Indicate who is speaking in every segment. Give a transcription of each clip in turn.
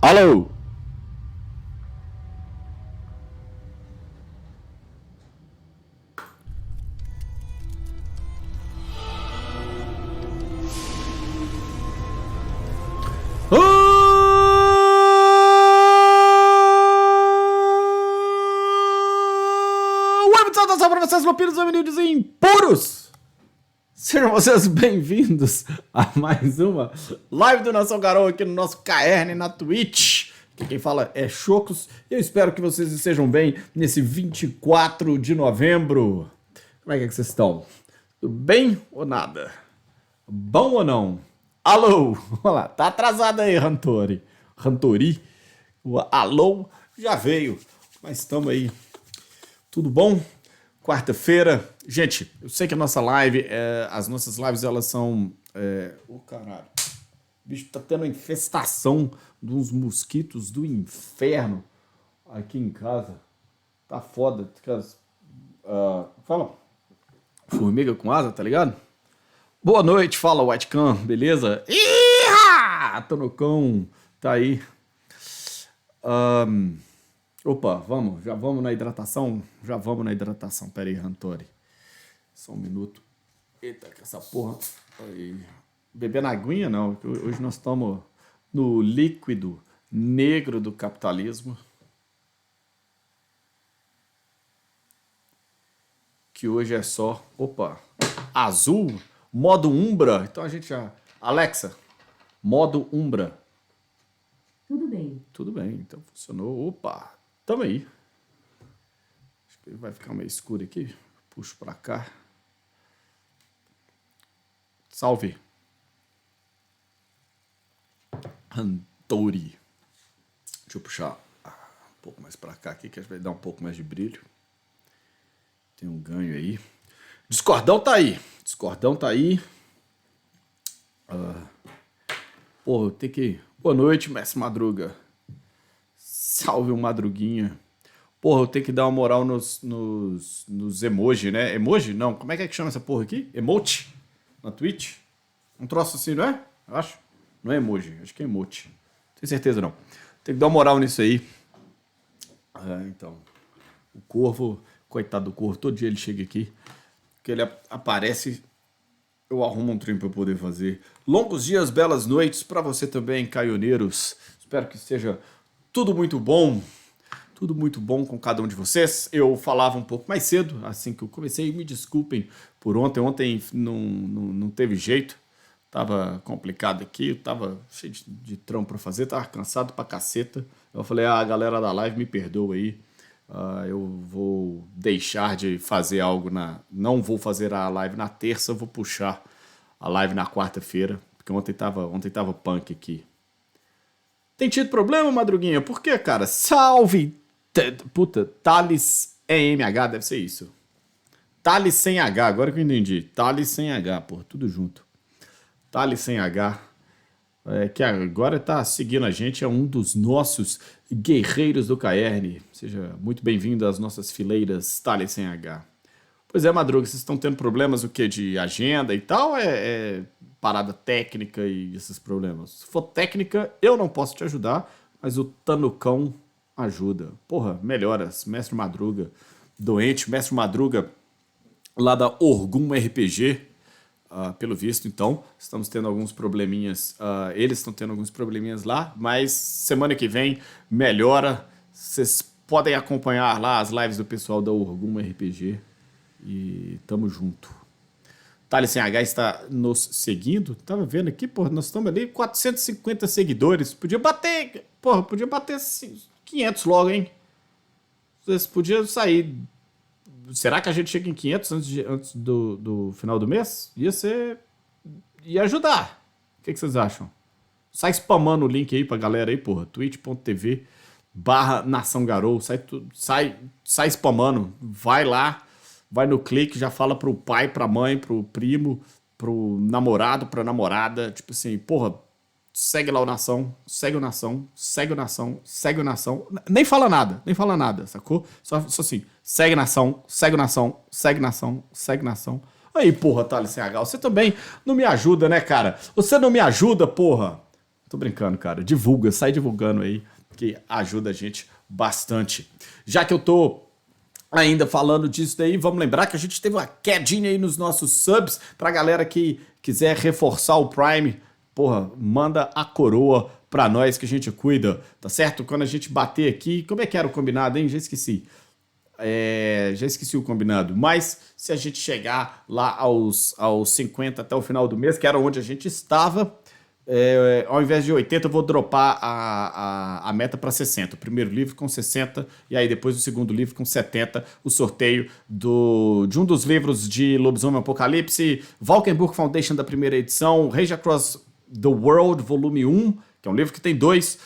Speaker 1: Alô? Saudação para vocês, loupiros, hominidos e impuros! Sejam vocês bem-vindos a mais uma live do Nação Garou aqui no nosso KR na Twitch. Aqui quem fala é Chocos e eu espero que vocês estejam bem nesse 24 de novembro. Como é que vocês estão? Tudo bem ou nada? Bom ou não? Alô? Olha lá, tá atrasado aí, Rantori. O alô já veio, mas estamos aí. Tudo bom? Quarta-feira. Gente, eu sei que a nossa live, as nossas lives, elas são... caralho. O bicho tá tendo uma infestação de uns mosquitos do inferno aqui em casa. Tá foda. Fala. Formiga com asa, tá ligado? Boa noite, fala Whitecam, beleza? Iha! Tonocão, tá aí. Opa, já vamos na hidratação? Já vamos na hidratação. Pera aí, Rantori. Só um minuto. Eita, que essa porra... Aí. Bebendo aguinha, não. Hoje nós estamos no líquido negro do capitalismo. Que hoje é só... Opa! Azul. Modo Umbra. Então a gente já... Alexa, modo Umbra.
Speaker 2: Tudo bem.
Speaker 1: Tudo bem, então funcionou. Opa! Tamo aí. Acho que vai ficar meio escuro aqui. Puxo pra cá. Salve. Rantori. Deixa eu puxar um pouco mais pra cá aqui, que vai dar um pouco mais de brilho. Tem um ganho aí. Discordão tá aí. Porra, tem que... Boa noite, mestre Madruga. Salve o Madruguinha. Porra, eu tenho que dar uma moral nos emoji, né? Emoji? Não, como é que chama essa porra aqui? Emote? Na Twitch? Um troço assim, não é? Eu acho. Não é emoji, acho que é emote. Tenho certeza não. Tem que dar uma moral nisso aí. Então. O Corvo, coitado do Corvo, todo dia ele chega aqui. Que ele aparece, eu arrumo um trem pra eu poder fazer. Longos dias, belas noites pra você também, caioneiros. Espero que esteja... Tudo muito bom com cada um de vocês. Eu falava um pouco mais cedo, assim que eu comecei. Me desculpem por ontem. Ontem não teve jeito. Tava complicado aqui, eu tava cheio de trampo pra fazer, tava cansado pra caceta. Eu falei, galera da live, me perdoa aí. Eu vou deixar de fazer algo Não vou fazer a live na terça, eu vou puxar a live na quarta-feira. Porque ontem tava punk aqui. Tem tido problema, Madruguinha? Por quê, cara? Salve! Puta, Thales EMH, deve ser isso. Thales sem H, agora que eu entendi. Thales sem H, pô, tudo junto. Thales sem H, que agora tá seguindo a gente, é um dos nossos guerreiros do KR. Seja muito bem-vindo às nossas fileiras, Thales sem H. Pois é, Madruga, vocês estão tendo problemas o quê? De agenda e tal? É parada técnica e esses problemas? Se for técnica, eu não posso te ajudar, mas o Tanucão ajuda. Porra, melhoras. Mestre Madruga, doente. Mestre Madruga, lá da Orgum RPG, pelo visto, então. Estamos tendo alguns probleminhas. Eles estão tendo alguns probleminhas lá, mas semana que vem melhora. Vocês podem acompanhar lá as lives do pessoal da Orgum RPG. E tamo junto. Thales sem H está nos seguindo. Tava vendo aqui, porra, nós estamos ali 450 seguidores. Podia bater 500 logo, hein? Vocês podiam sair. Será que a gente chega em 500 antes do final do mês? Ia ajudar. O que vocês acham? Sai spamando o link aí pra galera aí, porra. twitch.tv/Nação Garou. Sai spamando. Vai lá. Vai no clique, já fala pro pai, pra mãe, pro primo, pro namorado, pra namorada. Tipo assim, porra, segue lá o Nação, segue o Nação, segue o Nação, segue o Nação. Nem fala nada, sacou? Só assim, segue Nação, segue o Nação, segue Nação, segue Nação. Aí, porra, Thales CH, você também não me ajuda, né, cara? Você não me ajuda, porra. Tô brincando, cara. Divulga, sai divulgando aí, que ajuda a gente bastante. Já que eu tô ainda falando disso daí, vamos lembrar que a gente teve uma quedinha aí nos nossos subs pra galera que quiser reforçar o Prime. Porra, manda a coroa pra nós que a gente cuida, tá certo? Quando a gente bater aqui, como é que era o combinado, hein? Já esqueci. Já esqueci o combinado, mas se a gente chegar lá aos 50 até o final do mês, que era onde a gente estava, ao invés de 80, eu vou dropar a meta para 60. O primeiro livro com 60, e aí depois o segundo livro com 70. O sorteio de um dos livros de Lobisomem Apocalipse, Valkenburg Foundation da primeira edição, Rage Across the World, volume 1, que é um livro que tem dois.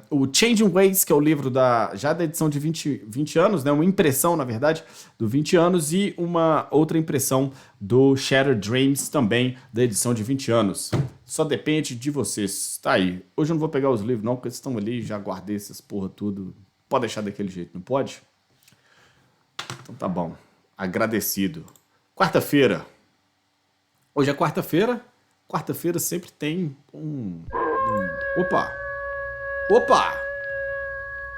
Speaker 1: O Changing Ways, que é o livro já da edição de 20 anos, né? Uma impressão, na verdade, do 20 anos, e uma outra impressão do Shattered Dreams, também da edição de 20 anos. Só depende de vocês. Tá aí. Hoje eu não vou pegar os livros, não, porque eles estão ali, já guardei essas porra tudo. Pode deixar daquele jeito, não pode? Então tá bom. Agradecido. Quarta-feira. Hoje é quarta-feira. Quarta-feira sempre tem Opa!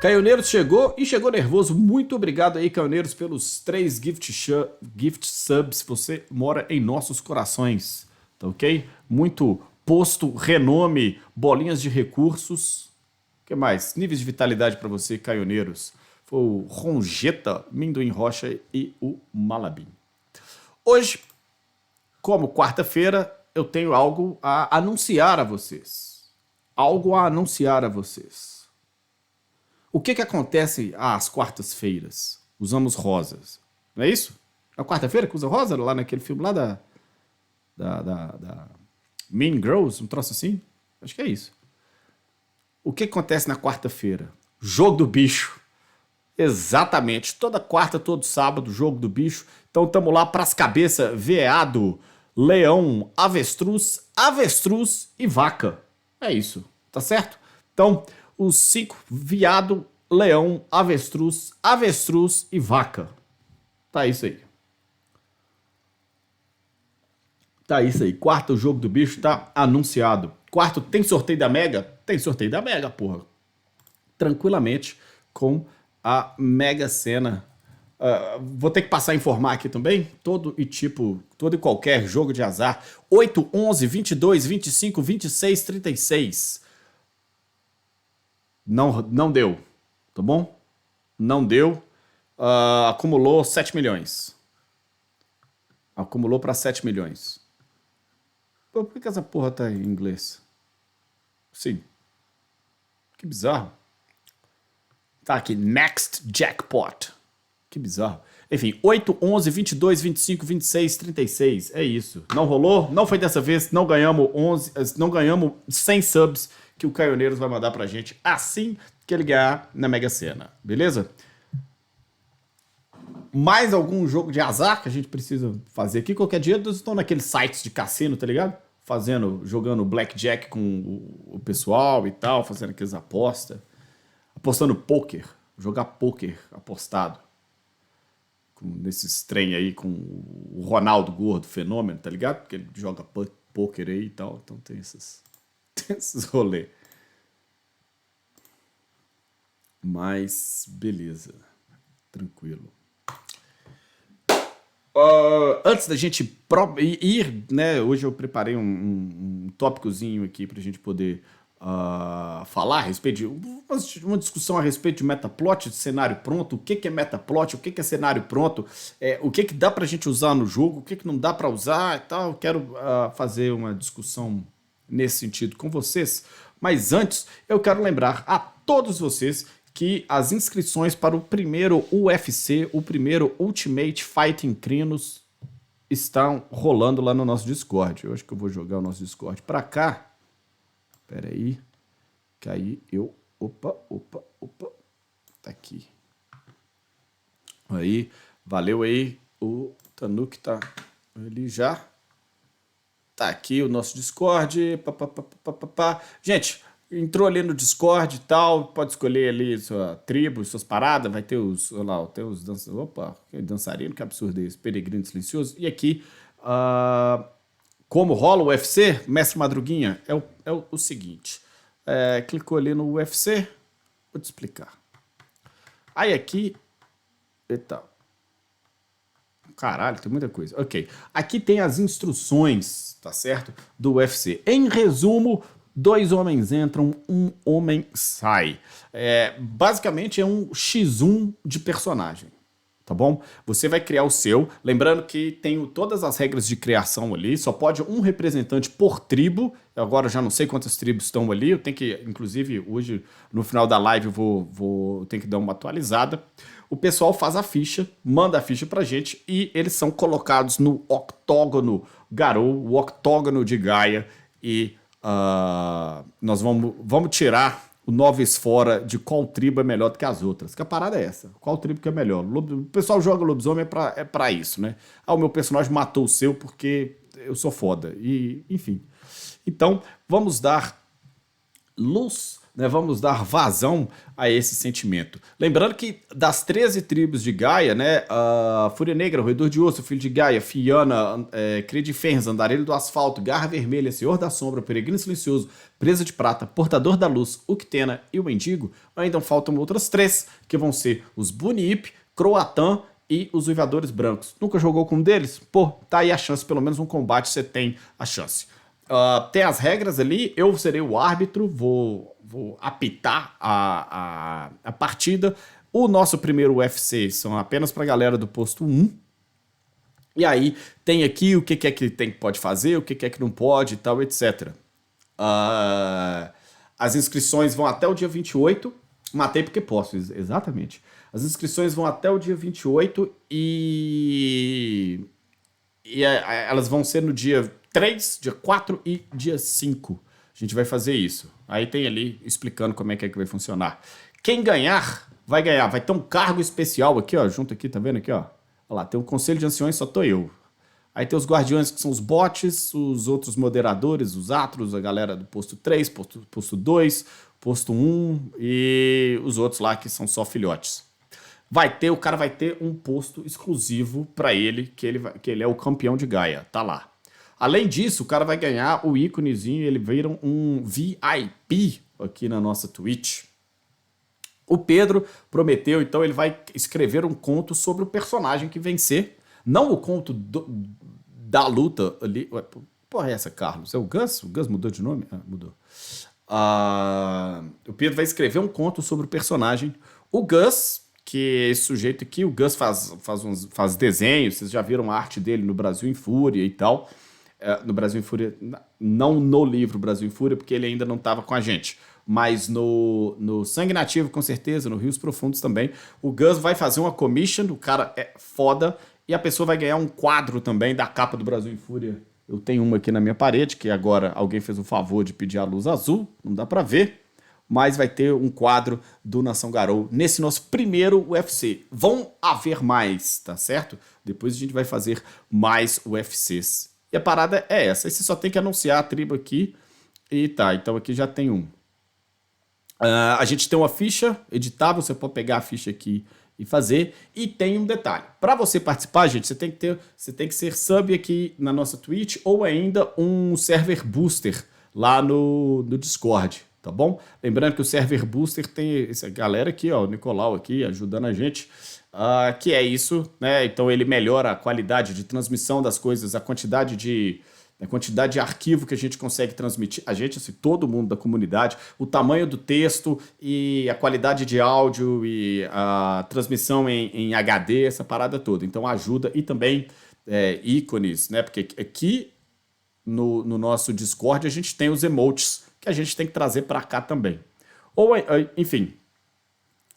Speaker 1: Caioneiros chegou e chegou nervoso. Muito obrigado aí, Caioneiros, pelos 3 gift subs. Você mora em nossos corações, tá ok? Muito posto, renome, bolinhas de recursos. O que mais? Níveis de vitalidade para você, Caioneiros. Foi o Rongeta, Minduim Rocha e o Malabim. Hoje, como quarta-feira, eu tenho algo a anunciar a vocês. O que acontece às quartas-feiras? Usamos rosas. Não é isso? Na quarta-feira que usa rosa? Lá naquele filme lá da Mean Girls? Um troço assim? Acho que é isso. O que acontece na quarta-feira? Jogo do bicho. Exatamente. Toda quarta, todo sábado, jogo do bicho. Então estamos lá pras cabeças, veado, leão, avestruz e vaca. É isso, tá certo? Então, os 5, viado, leão, avestruz e vaca. Tá isso aí. Quarto jogo do bicho tá anunciado. Quarto, tem sorteio da Mega? Tem sorteio da Mega, porra. Tranquilamente, com a Mega Sena. Vou ter que passar a informar aqui também. Todo e qualquer jogo de azar. 8, 11, 22, 25, 26, 36. Não deu, tá bom? Não deu. Acumulou 7 milhões. Acumulou para 7 milhões. Pô, por que essa porra tá em inglês? Sim. Que bizarro. Tá aqui, Next Jackpot. Que bizarro. Enfim, 8, 11, 22, 25, 26, 36. É isso. Não rolou? Não foi dessa vez. Não ganhamos 100 subs que o Caioneiros vai mandar pra gente assim que ele ganhar na Mega Sena. Beleza? Mais algum jogo de azar que a gente precisa fazer aqui? Qualquer dia eles estão naqueles sites de cassino, tá ligado? Jogando blackjack com o pessoal e tal, fazendo aquelas apostas. Apostando poker. Jogar poker apostado. Nesses trem aí com o Ronaldo Gordo, fenômeno, tá ligado? Porque ele joga poker aí e tal. Então tem esses rolê. Mas, beleza. Tranquilo. Antes da gente ir, né? Hoje eu preparei um tópicozinho aqui pra gente poder falar a respeito de uma discussão a respeito de metaplot, de cenário pronto, o que é metaplot, o que é cenário pronto, o que dá pra gente usar no jogo, o que não dá pra usar e tal. Eu quero fazer uma discussão nesse sentido com vocês, mas antes eu quero lembrar a todos vocês que as inscrições para o primeiro UFC, o primeiro Ultimate Fighting Crinos, estão rolando lá no nosso Discord. Eu acho que eu vou jogar o nosso Discord pra cá. Pera aí. Que aí eu... Opa. Tá aqui. Aí. Valeu aí. O Tanuki tá ali já. Tá aqui o nosso Discord. Gente, entrou ali no Discord e tal. Pode escolher ali sua tribo, suas paradas. Vai ter os... Olha lá, tem os dançarinos. Opa, que dançarino, que absurdo é esse. Peregrino silencioso. E aqui... como rola o UFC, Mestre Madruguinha, é o seguinte. Clicou ali no UFC, vou te explicar. Aí aqui... Eita. Caralho, tem muita coisa. Ok. Aqui tem as instruções, tá certo? Do UFC. Em resumo, 2 homens entram, 1 homem sai. Basicamente é um X1 de personagem. Tá bom? Você vai criar o seu, lembrando que tem todas as regras de criação ali, só pode um representante por tribo. Agora eu já não sei quantas tribos estão ali, eu tenho que, inclusive, hoje, no final da live, eu tenho que dar uma atualizada. O pessoal faz a ficha, manda a ficha pra gente e eles são colocados no octógono Garou, o octógono de Gaia, e nós vamos tirar o Noves fora de qual tribo é melhor do que as outras. Que a parada é essa. Qual tribo que é melhor? O pessoal joga lobisomem é pra isso, né? O meu personagem matou o seu porque eu sou foda. E, enfim. Então, vamos dar luz, né? Vamos dar vazão a esse sentimento. Lembrando que das 13 tribos de Gaia, né? Fúria Negra, Roedor de Osso, Filho de Gaia, Fiana, Cria de Ferros, Andarilho do Asfalto, Garra Vermelha, Senhor da Sombra, Peregrino Silencioso, Presa de Prata, Portador da Luz, Uktena e o Mendigo, ainda faltam outras 3, que vão ser os Bunip, Croatan e os Uivadores Brancos. Nunca jogou com um deles? Pô, tá aí a chance, pelo menos um combate você tem a chance. Tem as regras ali, eu serei o árbitro, vou apitar a partida. O nosso primeiro UFC são apenas pra galera do posto 1. E aí tem aqui o que é que pode fazer, o que é que não pode e tal, etc. As inscrições vão até o dia 28. Matei porque posso, exatamente. As inscrições vão até o dia 28 e elas vão ser no dia 3, dia 4 e dia 5. A gente vai fazer isso. Aí tem ali explicando como é que vai funcionar. Quem ganhar, vai ganhar. Vai ter um cargo especial aqui, ó, junto aqui, tá vendo aqui, ó? Olha lá, tem um conselho de anciões, só tô eu. Aí tem os guardiões, que são os bots, os outros moderadores, os atros, a galera do posto 3, posto 2, posto 1 e os outros lá que são só filhotes. O cara vai ter um posto exclusivo pra ele, que ele é o campeão de Gaia, tá lá. Além disso, o cara vai ganhar o íconezinho, ele vira um VIP aqui na nossa Twitch. O Pedro prometeu, então ele vai escrever um conto sobre o personagem que vencer. Não o conto da luta ali. Ué, porra é essa, Carlos? É o Gus? O Gus mudou de nome? Ah, mudou. O Pedro vai escrever um conto sobre o personagem. O Gus, que é esse sujeito aqui, o Gus faz desenhos, vocês já viram a arte dele no Brasil em Fúria e tal. No Brasil em Fúria, não no livro Brasil em Fúria, porque ele ainda não estava com a gente, mas no Sangue Nativo, com certeza, no Rios Profundos também. O Gus vai fazer uma commission, o cara é foda, e a pessoa vai ganhar um quadro também da capa do Brasil em Fúria. Eu tenho uma aqui na minha parede, que agora alguém fez o favor de pedir a luz azul, não dá pra ver, mas vai ter um quadro do Nação Garou nesse nosso primeiro UFC. Vão haver mais, tá certo? Depois a gente vai fazer mais UFCs. E a parada é essa. Aí você só tem que anunciar a tribo aqui. E tá, então aqui já tem um. A gente tem uma ficha editável, você pode pegar a ficha aqui e fazer. E tem um detalhe. Para você participar, gente, você tem que ser sub aqui na nossa Twitch ou ainda um server booster lá no Discord, tá bom? Lembrando que o server booster tem essa galera aqui, ó, o Nicolau aqui ajudando a gente. Que é isso, né? Então ele melhora a qualidade de transmissão das coisas, a quantidade de arquivo que a gente consegue transmitir, a gente, assim, todo mundo da comunidade, o tamanho do texto e a qualidade de áudio e a transmissão em HD, essa parada toda. Então ajuda, e também ícones, né? Porque aqui no nosso Discord a gente tem os emotes que a gente tem que trazer para cá também. Ou, enfim,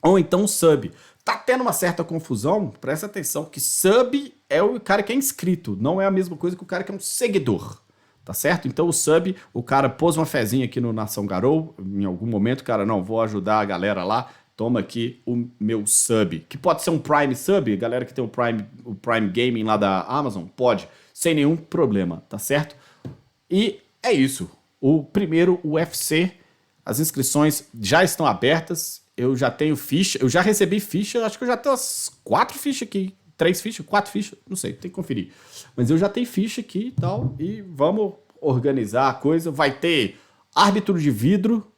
Speaker 1: ou então sub. Tá tendo uma certa confusão, presta atenção, que sub é o cara que é inscrito, não é a mesma coisa que o cara que é um seguidor, tá certo? Então o sub, o cara pôs uma fezinha aqui no Nação Garou, em algum momento, cara, não, vou ajudar a galera lá, toma aqui o meu sub, que pode ser um Prime sub, galera que tem o Prime Gaming lá da Amazon, pode, sem nenhum problema, tá certo? E é isso, o primeiro UFC, as inscrições já estão abertas. Eu já tenho ficha, eu já recebi ficha, acho que eu já tenho umas 4 fichas aqui, 3 fichas, 4 fichas, não sei, tem que conferir. Mas eu já tenho ficha aqui e tal, e vamos organizar a coisa. Vai ter árbitro de vidro,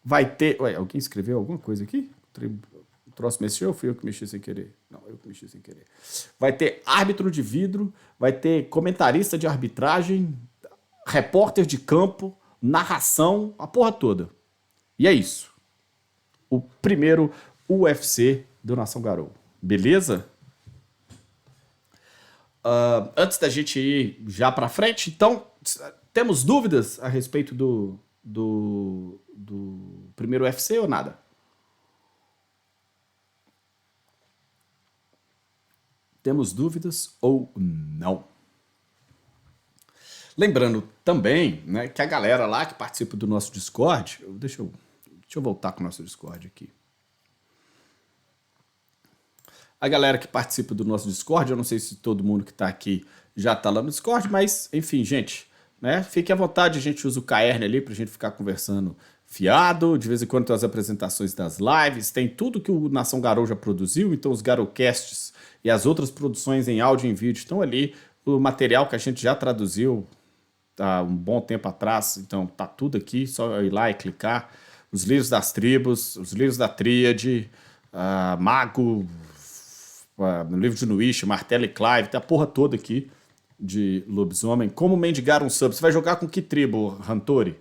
Speaker 1: vai ter... Ué, alguém escreveu alguma coisa aqui? O troço mexeu ou fui eu que mexi sem querer? Não, eu que mexi sem querer. Vai ter árbitro de vidro, vai ter comentarista de arbitragem, repórter de campo, narração, a porra toda. E é isso. O primeiro UFC do Nação Garou. Beleza? Antes da gente ir já pra frente, então, temos dúvidas a respeito do primeiro UFC ou nada? Temos dúvidas ou não? Lembrando também, né, que a galera lá que participa do nosso Discord... Deixa eu voltar com o nosso Discord aqui. A galera que participa do nosso Discord, eu não sei se todo mundo que está aqui já está lá no Discord, mas, enfim, gente, né, fique à vontade, a gente usa o Caerne ali para a gente ficar conversando fiado, de vez em quando tem as apresentações das lives, tem tudo que o Nação Garou já produziu, então os Garoucasts e as outras produções em áudio e em vídeo estão ali, o material que a gente já traduziu há um bom tempo atrás, então tá tudo aqui, só ir lá e clicar, os livros das tribos, os livros da tríade, Mago, no livro de Nuish, Martelo e Clive, tem a porra toda aqui de lobisomem. Como mendigar um sub? Você vai jogar com que tribo, Hantori?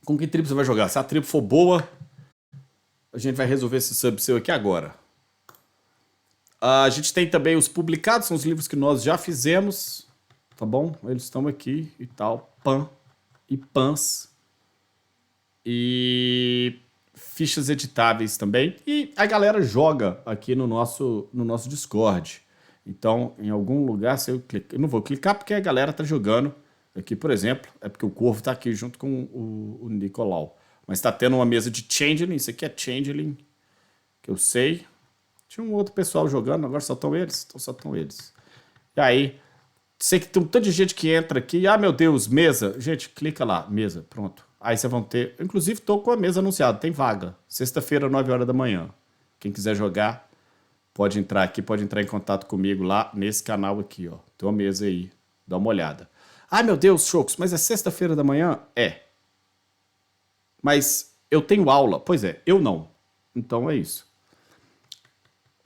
Speaker 1: Com que tribo você vai jogar? Se a tribo for boa, a gente vai resolver esse sub seu aqui agora. A gente tem também os publicados, são os livros que nós já fizemos, tá bom? Eles estão aqui e tal. Pan e Pans. E fichas editáveis também. E a galera joga aqui no nosso Discord. Então, em algum lugar, se eu clicar... Eu não vou clicar porque a galera tá jogando. Aqui, por exemplo, é porque o Corvo tá aqui junto com o Nicolau. Mas tá tendo uma mesa de Changeling. Isso aqui é Changeling, que eu sei. Tinha um outro pessoal jogando, agora só estão eles. Então só estão eles. E aí, sei que tem um tanto de gente que entra aqui. Ah, meu Deus, mesa. Gente, clica lá, mesa, pronto. Aí vocês vão ter... Inclusive, tô com a mesa anunciada, tem vaga. Sexta-feira, 9 horas da manhã. Quem quiser jogar, pode entrar aqui, pode entrar em contato comigo lá nesse canal aqui, ó. Tem uma mesa aí, dá uma olhada. Ah, meu Deus, Chocos, mas é sexta-feira da manhã? É. Mas eu tenho aula. Pois é, eu não. Então é isso.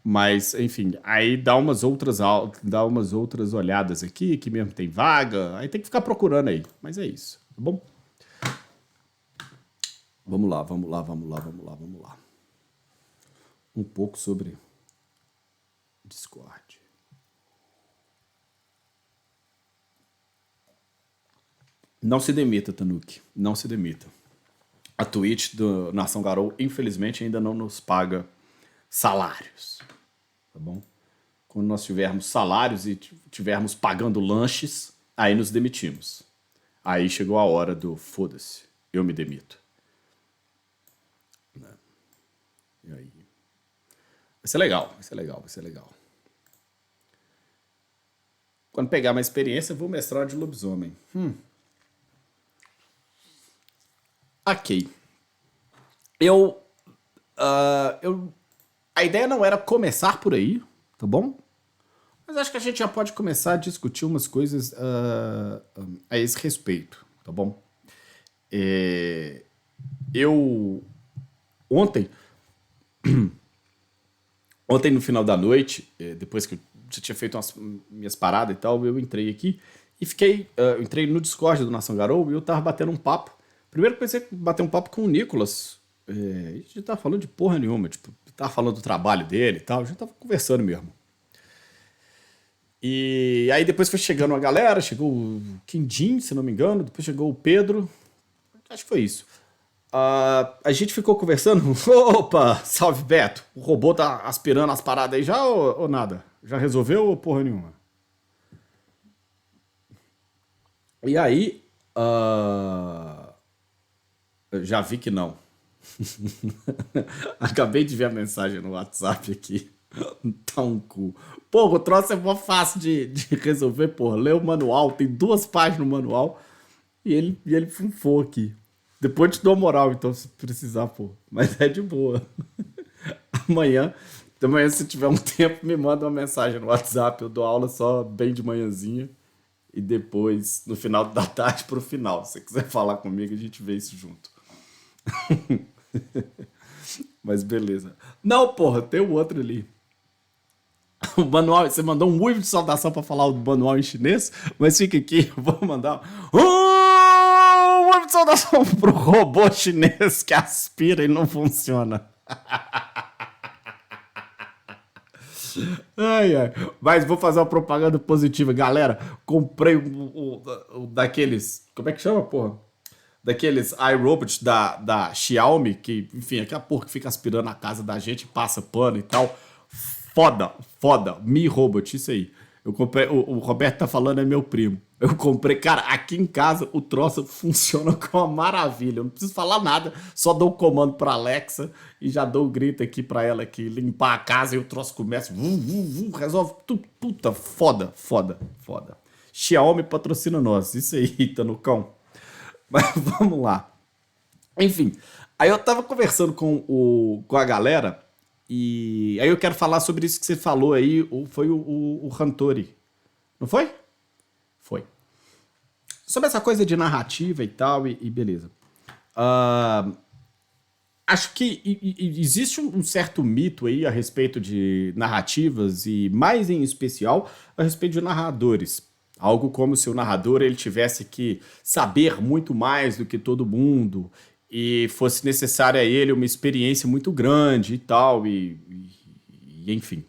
Speaker 1: Mas, enfim, aí dá umas outras olhadas aqui, que mesmo tem vaga. Aí tem que ficar procurando aí. Mas é isso, tá bom? Vamos lá. Um pouco sobre Discord. Não se demita, Tanuki. Não se demita. A Twitch do Nação Garou, infelizmente, ainda não nos paga salários. Tá bom? Quando nós tivermos salários e tivermos pagando lanches, aí nos demitimos. Aí chegou a hora do foda-se, eu me demito. E aí? Vai ser legal. Quando pegar uma experiência, eu vou mestrar de lobisomem. Ok. A ideia não era começar por aí, tá bom? Mas acho que a gente já pode começar a discutir umas coisas a esse respeito, tá bom? Ontem no final da noite, depois que eu já tinha feito umas minhas paradas e tal, eu entrei aqui e entrei no Discord do Nação Garou e eu tava batendo um papo. Primeiro pensei em bater um papo com o Nicolas. A gente tava falando de porra nenhuma, tipo, tava falando do trabalho dele e tal, a gente tava conversando mesmo. E aí depois foi chegando uma galera, chegou o Quindim, se não me engano, depois chegou o Pedro, acho que foi isso. A gente ficou conversando, opa, salve Beto, o robô tá aspirando as paradas aí já ou nada? Já resolveu ou porra nenhuma? E aí, eu já vi que não. Acabei de ver a mensagem no WhatsApp aqui. Tá um cu. Porra, o troço é mó fácil de resolver, porra. Lê o manual, tem 2 páginas no manual. E ele funfou aqui. Depois te dou moral, então, se precisar, pô. Mas é de boa. Amanhã De manhã, se tiver um tempo, me manda uma mensagem no WhatsApp. Eu dou aula só bem de manhãzinha. E depois, no final da tarde, pro final. Se você quiser falar comigo, a gente vê isso junto. Mas beleza. Não, porra, tem o outro ali. O manual, você mandou um muito de saudação pra falar o manual em chinês, mas fica aqui, eu vou mandar um muito de saudação pro robô chinês que aspira e não funciona. Ai, ai. Mas vou fazer uma propaganda positiva. Galera, comprei o daqueles. Como é que chama, porra? Daqueles iRobot da Xiaomi, que, enfim, aquela porra que fica aspirando a casa da gente, passa pano e tal. Foda, foda. Mi Robot, isso aí. Eu comprei. O Roberto tá falando, é meu primo. Eu comprei, cara, aqui em casa o troço funciona com uma maravilha. Eu não preciso falar nada, só dou o comando pra Alexa e já dou o grito aqui pra ela aqui, limpar a casa e o troço começa, resolve tudo. Puta, foda, foda, foda. Xiaomi patrocina nós, isso aí, tá no cão. Mas vamos lá. Enfim, aí eu tava conversando com a galera e aí eu quero falar sobre isso que você falou aí, foi o Huntori, não foi? Foi. Sobre essa coisa de narrativa e tal, e beleza. Ah, acho que existe um certo mito aí a respeito de narrativas e mais em especial a respeito de narradores. Algo como se o narrador ele tivesse que saber muito mais do que todo mundo e fosse necessária a ele uma experiência muito grande e tal, e enfim.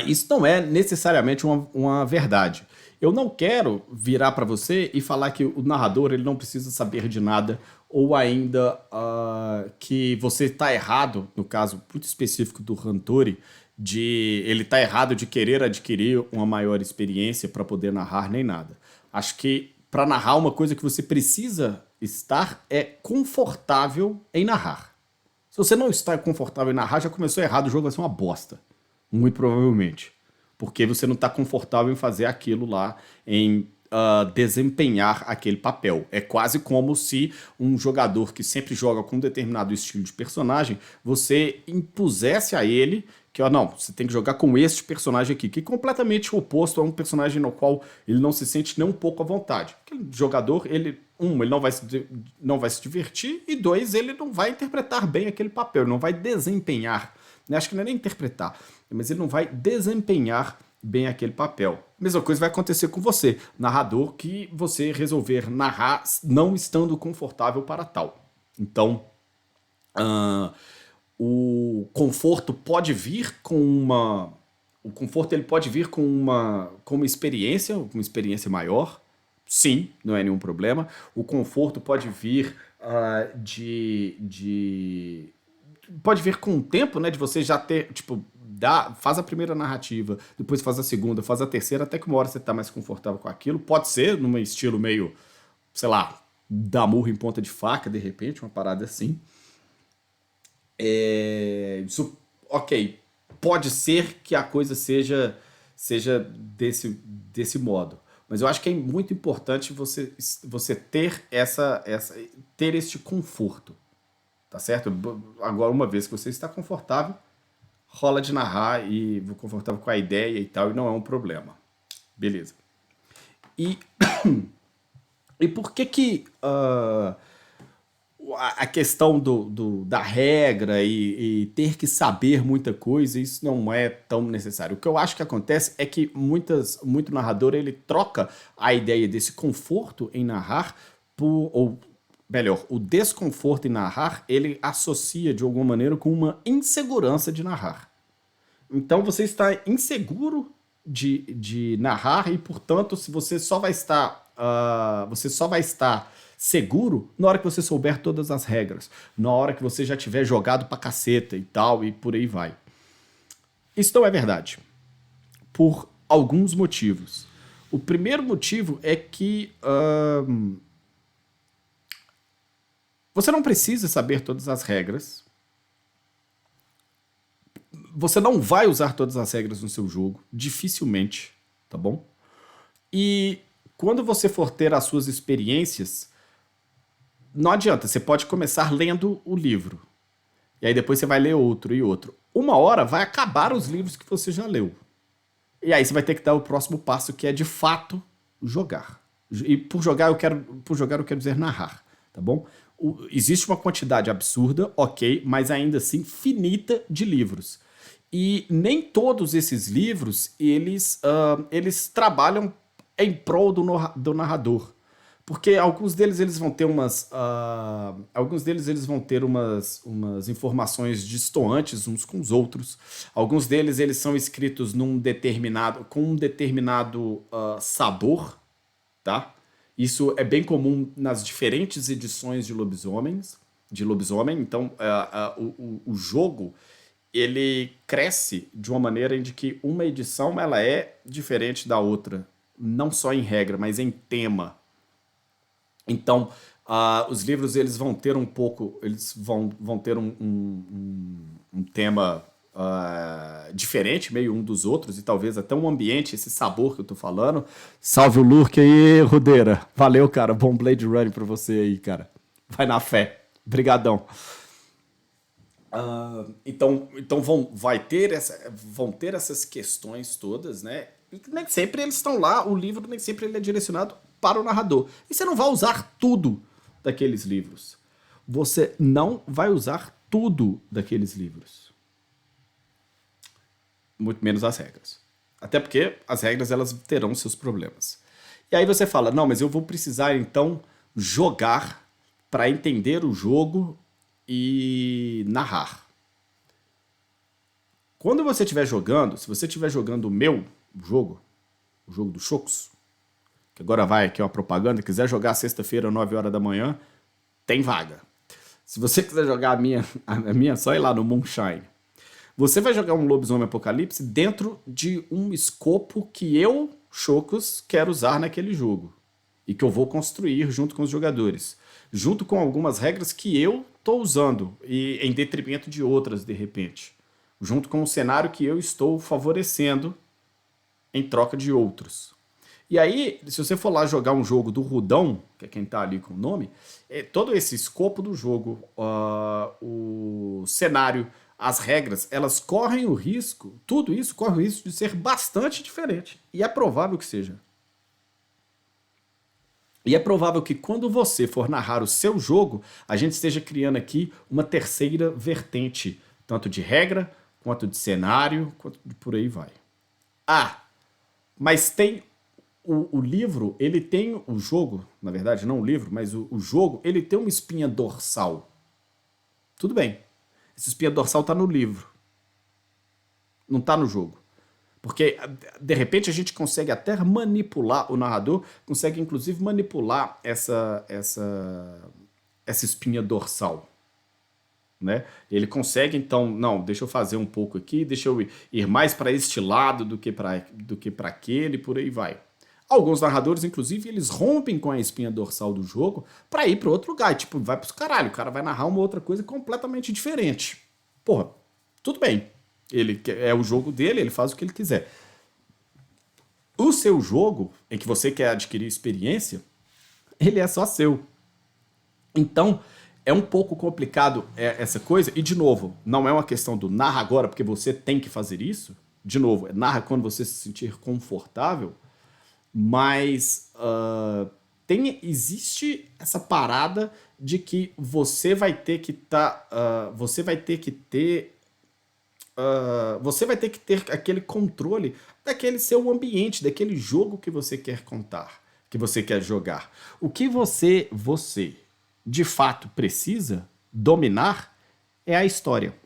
Speaker 1: Isso não é necessariamente uma verdade. Eu não quero virar para você e falar que o narrador ele não precisa saber de nada ou ainda que você está errado, no caso muito específico do Huntori, de ele está errado de querer adquirir uma maior experiência para poder narrar nem nada. Acho que para narrar uma coisa que você precisa estar é confortável em narrar. Se você não está confortável em narrar, já começou errado, o jogo vai ser uma bosta. Muito provavelmente. Porque você não está confortável em fazer aquilo lá, em desempenhar aquele papel. É quase como se um jogador que sempre joga com um determinado estilo de personagem, você impusesse a ele que, ó, não, você tem que jogar com este personagem aqui, que é completamente oposto a um personagem no qual ele não se sente nem um pouco à vontade. Aquele jogador, ele não vai se divertir, e dois, ele não vai interpretar bem aquele papel, ele não vai desempenhar, né? Acho que não é nem interpretar, mas ele não vai desempenhar bem aquele papel. A mesma coisa vai acontecer com você, narrador, que você resolver narrar não estando confortável para tal. Então, o conforto pode vir com uma... O conforto ele pode vir com uma experiência, uma experiência maior. Sim, não é nenhum problema. O conforto pode vir pode vir com o tempo, né? De você já ter, tipo, faz a primeira narrativa, depois faz a segunda, faz a terceira, até que uma hora você tá mais confortável com aquilo. Pode ser num estilo meio, sei lá, dar murro em ponta de faca, de repente, uma parada assim. Isso, ok, pode ser que a coisa seja desse modo. Mas eu acho que é muito importante você ter ter este conforto. Tá certo? Agora, uma vez que você está confortável, rola de narrar e confortável com a ideia e tal, e não é um problema. Beleza. E por que a questão da regra e ter que saber muita coisa, isso não é tão necessário. O que eu acho que acontece é que muito narrador ele troca a ideia desse conforto em narrar ou melhor, o desconforto em narrar, ele associa de alguma maneira com uma insegurança de narrar. Então você está inseguro de narrar e, portanto, se você só vai estar seguro na hora que você souber todas as regras, na hora que você já tiver jogado pra caceta e tal, e por aí vai. Isso não é verdade. Por alguns motivos. O primeiro motivo é que você não precisa saber todas as regras. Você não vai usar todas as regras no seu jogo, dificilmente, tá bom? E quando você for ter as suas experiências, não adianta, você pode começar lendo o livro. E aí depois você vai ler outro e outro. Uma hora vai acabar os livros que você já leu. E aí você vai ter que dar o próximo passo, que é de fato jogar. E por jogar eu quero dizer narrar, tá bom? Existe uma quantidade absurda, ok, mas ainda assim finita de livros. E nem todos esses livros eles trabalham em prol do narrador. Porque alguns deles eles vão ter umas informações distoantes uns com os outros. Alguns deles eles são escritos com um determinado sabor, tá? Isso é bem comum nas diferentes edições de lobisomem. Então, o jogo ele cresce de uma maneira em que uma edição ela é diferente da outra, não só em regra, mas em tema. Então, os livros eles vão ter um pouco, eles vão ter um tema diferente, meio um dos outros, e talvez até um ambiente, esse sabor que eu tô falando. Salve o Lurk aí, Rudeira. Valeu, cara. Bom Blade Running pra você aí, cara. Vai na fé. Brigadão. Então vão ter essas questões todas, né? E nem sempre eles estão lá, o livro nem sempre ele é direcionado para o narrador. E você não vai usar tudo daqueles livros. Você não vai usar tudo daqueles livros. Muito menos as regras. Até porque as regras elas terão seus problemas. E aí você fala, não, mas eu vou precisar então jogar para entender o jogo e narrar. Quando você estiver jogando, se você estiver jogando o jogo do Chocos, que agora vai aqui uma propaganda, quiser jogar sexta-feira, 9 horas da manhã, tem vaga. Se você quiser jogar a minha, só ir lá no Moonshine. Você vai jogar um Lobisomem Apocalipse dentro de um escopo que eu, Chocos, quero usar naquele jogo. E que eu vou construir junto com os jogadores. Junto com algumas regras que eu estou usando, e em detrimento de outras, de repente. Junto com o cenário que eu estou favorecendo em troca de outros. E aí, se você for lá jogar um jogo do Rudão, que é quem tá ali com o nome, todo esse escopo do jogo, o cenário, as regras, elas correm o risco, tudo isso corre o risco de ser bastante diferente. E é provável que seja. E é provável que quando você for narrar o seu jogo, a gente esteja criando aqui uma terceira vertente, tanto de regra, quanto de cenário, quanto de por aí vai. Mas tem o livro, ele tem o jogo, na verdade não o livro, mas o jogo, ele tem uma espinha dorsal. Tudo bem. Essa espinha dorsal tá no livro. Não tá no jogo. Porque, de repente, a gente consegue até manipular o narrador, consegue inclusive manipular essa espinha dorsal. Né? Ele consegue, então, não, deixa eu fazer um pouco aqui, deixa eu ir mais para este lado do que para aquele, por aí vai. Alguns narradores, inclusive, eles rompem com a espinha dorsal do jogo para ir para outro lugar. Tipo, vai pros caralho, o cara vai narrar uma outra coisa completamente diferente. Porra, tudo bem. Ele é o jogo dele, ele faz o que ele quiser. O seu jogo, em que você quer adquirir experiência, ele é só seu. Então, é um pouco complicado essa coisa. E, de novo, não é uma questão do narra agora porque você tem que fazer isso. De novo, narra quando você se sentir confortável. Mas existe essa parada de que você vai ter que você vai ter que ter aquele controle daquele seu ambiente, daquele jogo que você quer contar, que você quer jogar. O que você de fato precisa dominar é a história.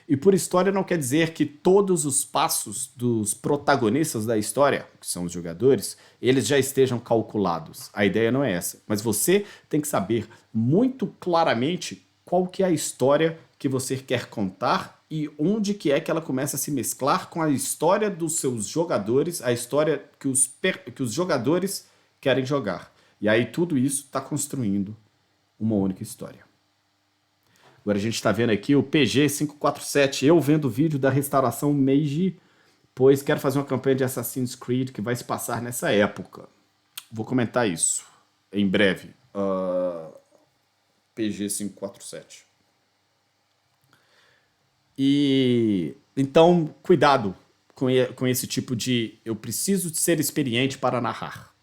Speaker 1: E por história não quer dizer que todos os passos dos protagonistas da história, que são os jogadores, eles já estejam calculados. A ideia não é essa. Mas você tem que saber muito claramente qual que é a história que você quer contar e onde que é que ela começa a se mesclar com a história dos seus jogadores, a história que os jogadores querem jogar. E aí tudo isso está construindo uma única história. Agora a gente está vendo aqui o PG547, eu vendo o vídeo da restauração Meiji, pois quero fazer uma campanha de Assassin's Creed que vai se passar nessa época. Vou comentar isso em breve. PG547. E então, cuidado com esse tipo de eu preciso de ser experiente para narrar.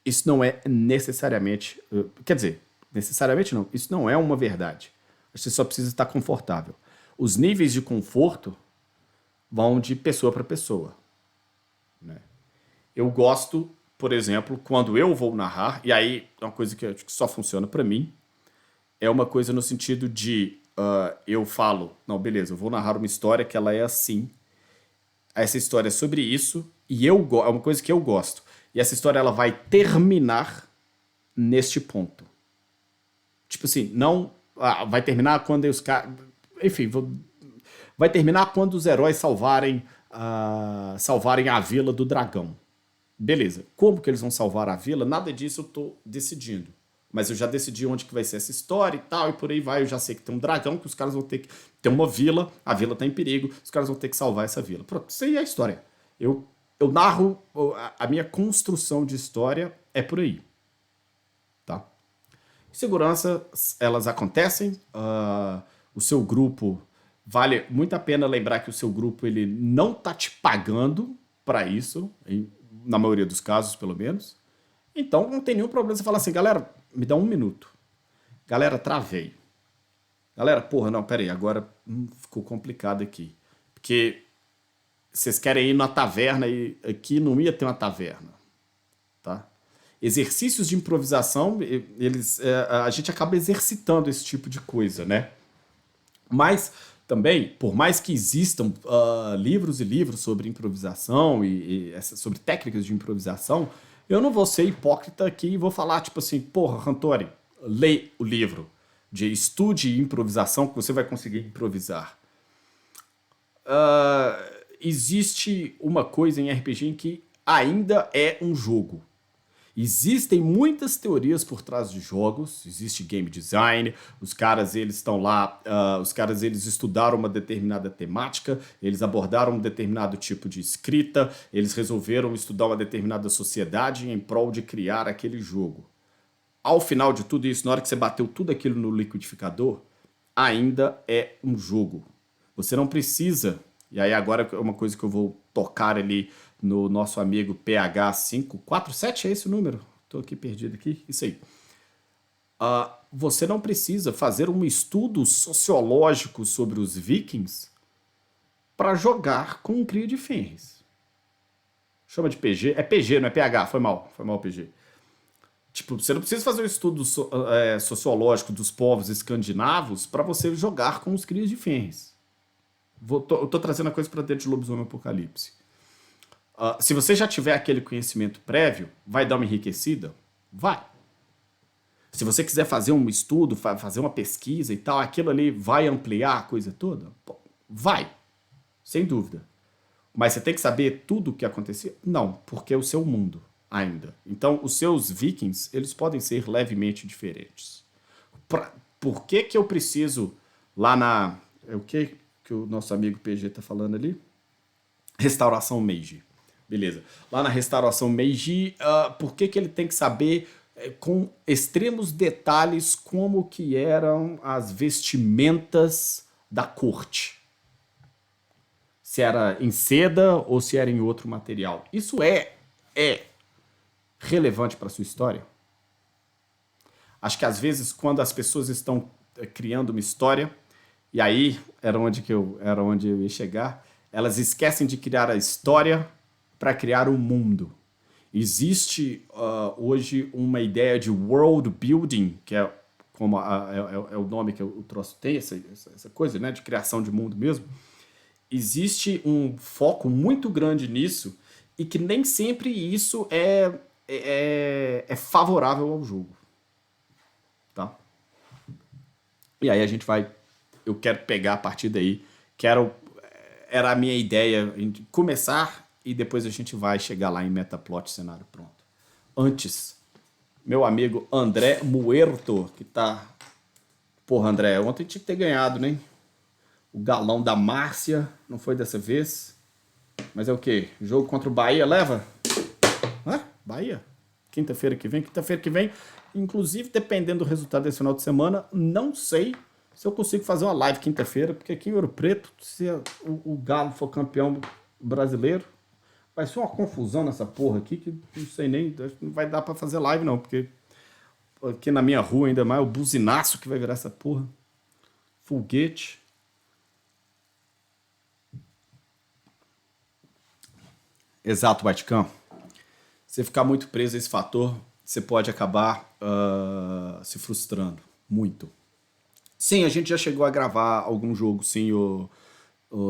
Speaker 1: Isso não é necessariamente, quer dizer, necessariamente não, isso não é uma verdade. Você só precisa estar confortável. Os níveis de conforto vão de pessoa para pessoa, né? Eu gosto, por exemplo, quando eu vou narrar, e aí é uma coisa que eu acho que só funciona para mim, é uma coisa no sentido de eu falo, não, beleza, eu vou narrar uma história que ela é assim, essa história é sobre isso, e é uma coisa que eu gosto. E essa história ela vai terminar neste ponto. Tipo assim, não. Vai terminar quando os caras. Enfim, vai terminar quando os heróis salvarem a vila do dragão. Beleza. Como que eles vão salvar a vila? Nada disso eu tô decidindo. Mas eu já decidi onde que vai ser essa história e tal, e por aí vai. Eu já sei que tem um dragão, que os caras vão ter que... Tem uma vila, a vila tá em perigo, os caras vão ter que salvar essa vila. Pronto, isso aí é a história. Eu narro, a minha construção de história é por aí. Tá? Segurança, elas acontecem. O seu grupo... Vale muito a pena lembrar que o seu grupo ele não tá te pagando para isso, na maioria dos casos, pelo menos. Então não tem nenhum problema você falar assim, galera, me dá 1 minuto. Galera, travei. Galera, porra, não, pera aí, agora ficou complicado aqui. Porque vocês querem ir na taverna e aqui não ia ter uma taverna. Tá? Exercícios de improvisação, a gente acaba exercitando esse tipo de coisa, né? Mas também, por mais que existam livros e livros sobre improvisação sobre técnicas de improvisação, eu não vou ser hipócrita aqui e vou falar, tipo assim, porra, Antori, lê o livro de estude improvisação que você vai conseguir improvisar. Existe uma coisa em RPG em que ainda é um jogo. Existem muitas teorias por trás de jogos, existe game design, os caras eles estão lá, os caras eles estudaram uma determinada temática, eles abordaram um determinado tipo de escrita, eles resolveram estudar uma determinada sociedade em prol de criar aquele jogo. Ao final de tudo isso, na hora que você bateu tudo aquilo no liquidificador, ainda é um jogo. Você não precisa, e aí agora é uma coisa que eu vou tocar ali no nosso amigo PH547, é esse o número? Tô aqui perdido aqui, isso aí. Você não precisa fazer um estudo sociológico sobre os vikings para jogar com um crio de Fenris. Chama de PG, é PG, não é PH, foi mal PG. Tipo, você não precisa fazer um estudo sociológico dos povos escandinavos para você jogar com os crios de Fenris. Eu tô trazendo a coisa para dentro de Lobisomem Apocalipse. Se você já tiver aquele conhecimento prévio, vai dar uma enriquecida? Vai. Se você quiser fazer um estudo, fazer uma pesquisa e tal, aquilo ali vai ampliar a coisa toda? Vai. Sem dúvida. Mas você tem que saber tudo o que acontecia? Não, porque é o seu mundo ainda. Então, os seus vikings, eles podem ser levemente diferentes. Por que eu preciso lá na... O que o nosso amigo PG tá falando ali? Restauração Meiji. Beleza. Lá na Restauração Meiji, por que ele tem que saber com extremos detalhes como que eram as vestimentas da corte? Se era em seda ou se era em outro material. Isso é relevante para sua história? Acho que às vezes quando as pessoas estão criando uma história, e aí era onde eu ia chegar, elas esquecem de criar a história para criar um mundo. Existe hoje uma ideia de world building, que é como é o nome que o troço tem, essa coisa, né, de criação de mundo mesmo. Existe um foco muito grande nisso e que nem sempre isso é favorável ao jogo. Tá? E aí a gente vai... Eu quero pegar a partir daí. Era a minha ideia em começar e depois a gente vai chegar lá em Metaplot, cenário pronto. Antes, meu amigo André Muerto, que tá... Porra, André, ontem tinha que ter ganhado, né? O galão da Márcia, não foi dessa vez. Mas é o quê? Jogo contra o Bahia, leva? Bahia? Quinta-feira que vem, inclusive, dependendo do resultado desse final de semana, não sei se eu consigo fazer uma live quinta-feira, porque aqui em Ouro Preto, se o Galo for campeão brasileiro, vai ser uma confusão nessa porra aqui, que não sei nem, não vai dar pra fazer live não, porque aqui na minha rua ainda mais o buzinaço que vai virar essa porra. Foguete. Exato, Vaticano. Você ficar muito preso a esse fator, você pode acabar se frustrando muito. Sim, a gente já chegou a gravar algum jogo, sim, o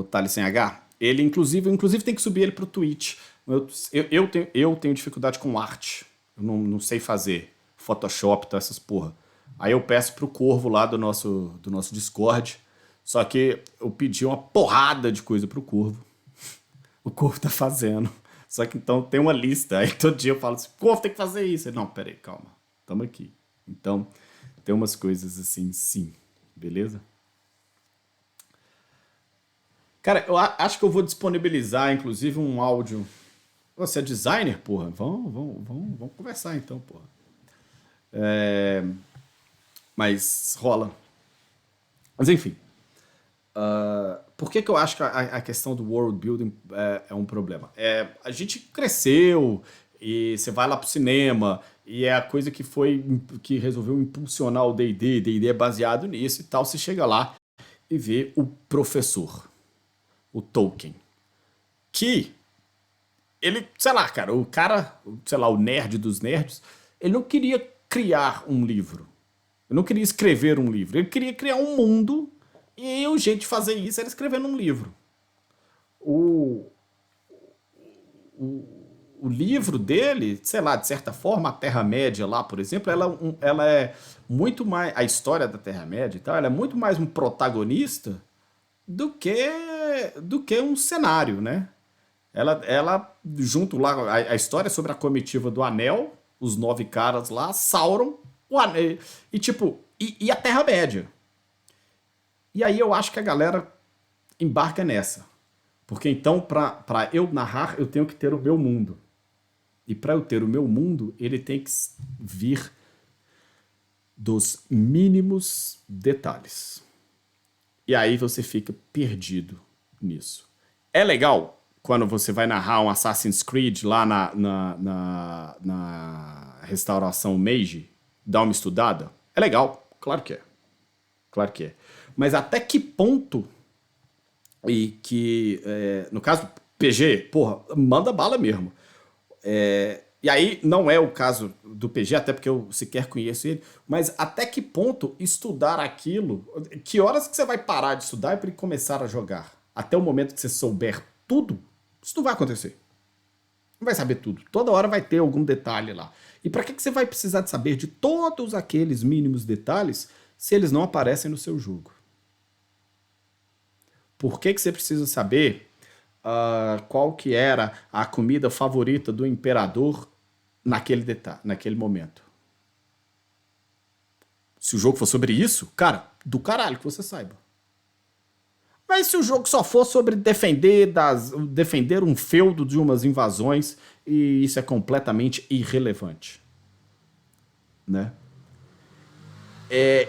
Speaker 1: Thales sem H. Ele, inclusive tem que subir ele pro Twitch. Eu tenho dificuldade com arte. Eu não sei fazer Photoshop, tá, essas porra. Aí eu peço pro Corvo lá do nosso Discord. Só que eu pedi uma porrada de coisa pro Corvo. O Corvo tá fazendo. Só que então tem uma lista. Aí todo dia eu falo assim, Corvo, tem que fazer isso. Ele, não, peraí, calma. Tamo aqui. Então, tem umas coisas assim, sim. Beleza? Cara, eu acho que eu vou disponibilizar, inclusive, um áudio. Você é designer, porra? Vamos conversar então, porra. Mas rola. Mas enfim. Por que eu acho que a questão do world building é um problema? A gente cresceu e você vai lá pro cinema e é a coisa que resolveu impulsionar o D&D. D&D é baseado nisso e tal. Você chega lá e vê o professor, o Tolkien, que ele, sei lá, cara, sei lá, o nerd dos nerds, ele não queria criar um livro. Ele não queria escrever um livro. Ele queria criar um mundo e o jeito de fazer isso era escrevendo um livro. O, o livro dele, sei lá, de certa forma, a Terra-média lá, por exemplo, ela é muito mais... A história da Terra-média e tal, ela é muito mais um protagonista do que um cenário, né? Ela junto lá, a história sobre a comitiva do Anel, os 9 caras lá, Sauron, o Anel, e tipo, e a Terra-média. E aí eu acho que a galera embarca nessa. Porque então, pra eu narrar, eu tenho que ter o meu mundo. E para eu ter o meu mundo, ele tem que vir dos mínimos detalhes. E aí você fica perdido nisso. É legal quando você vai narrar um Assassin's Creed lá na restauração Meiji, dar uma estudada? É legal, claro que é. Claro que é. Mas até que ponto, e que, no caso, PG, porra, manda bala mesmo. E aí não é o caso do PG, até porque eu sequer conheço ele, mas até que ponto estudar aquilo, que horas que você vai parar de estudar para começar a jogar? Até o momento que você souber tudo, isso não vai acontecer. Não vai saber tudo. Toda hora vai ter algum detalhe lá. E para que você vai precisar de saber de todos aqueles mínimos detalhes se eles não aparecem no seu jogo? Por que você precisa saber qual que era a comida favorita do imperador naquele momento? Se o jogo for sobre isso, cara, do caralho que você saiba. Mas se o jogo só for sobre defender um feudo de umas invasões, e isso é completamente irrelevante, né?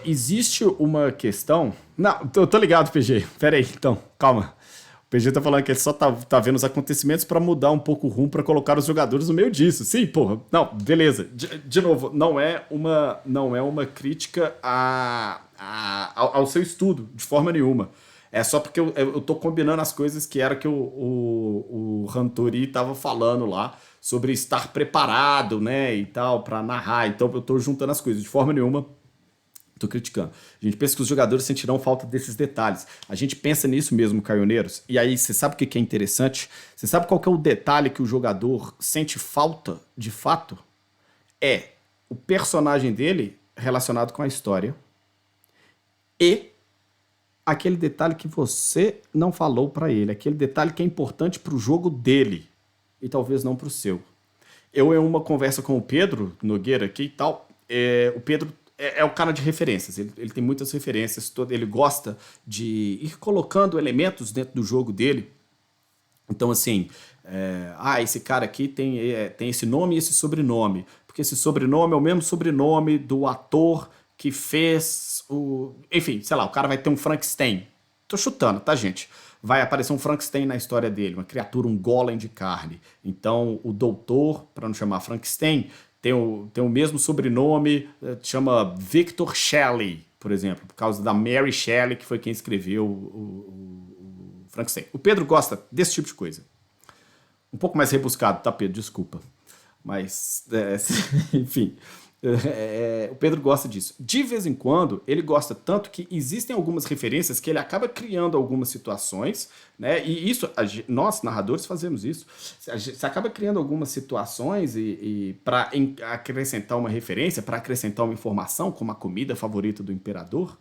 Speaker 1: Existe uma questão... Não, eu tô ligado, PG. Pera aí, então, calma. O PG tá falando que ele só tá vendo os acontecimentos pra mudar um pouco o rumo, pra colocar os jogadores no meio disso. Sim, porra. Não, beleza. De novo, não é uma crítica ao seu estudo, de forma nenhuma. É só porque eu tô combinando as coisas que era que o Rantori tava falando lá, sobre estar preparado, né, e tal, pra narrar. Então eu tô juntando as coisas. De forma nenhuma tô criticando. A gente pensa que os jogadores sentirão falta desses detalhes. A gente pensa nisso mesmo, caioneiros. E aí, você sabe o que é interessante? Você sabe qual que é o detalhe que o jogador sente falta, de fato? É o personagem dele relacionado com a história e aquele detalhe que você não falou pra ele. Aquele detalhe que é importante pro jogo dele e talvez não pro seu. Eu, em uma conversa com o Pedro Nogueira aqui e tal, o Pedro é o cara de referências, ele tem muitas referências, ele gosta de ir colocando elementos dentro do jogo dele. Então, assim, esse cara aqui tem esse nome e esse sobrenome, porque esse sobrenome é o mesmo sobrenome do ator que fez o... Enfim, sei lá, o cara vai ter um Frankenstein. Tô chutando, tá, gente? Vai aparecer um Frankenstein na história dele, uma criatura, um golem de carne. Então, o doutor, para não chamar Frankenstein, tem o mesmo sobrenome, chama Victor Shelley, por exemplo, por causa da Mary Shelley, que foi quem escreveu o Frankenstein. O Pedro gosta desse tipo de coisa. Um pouco mais rebuscado, tá, Pedro? Desculpa. Mas, enfim, o Pedro gosta disso. De vez em quando, ele gosta tanto que existem algumas referências que ele acaba criando algumas situações, né? E isso, nós, narradores, fazemos isso. Você acaba criando algumas situações e para acrescentar uma referência, para acrescentar uma informação, como a comida favorita do imperador,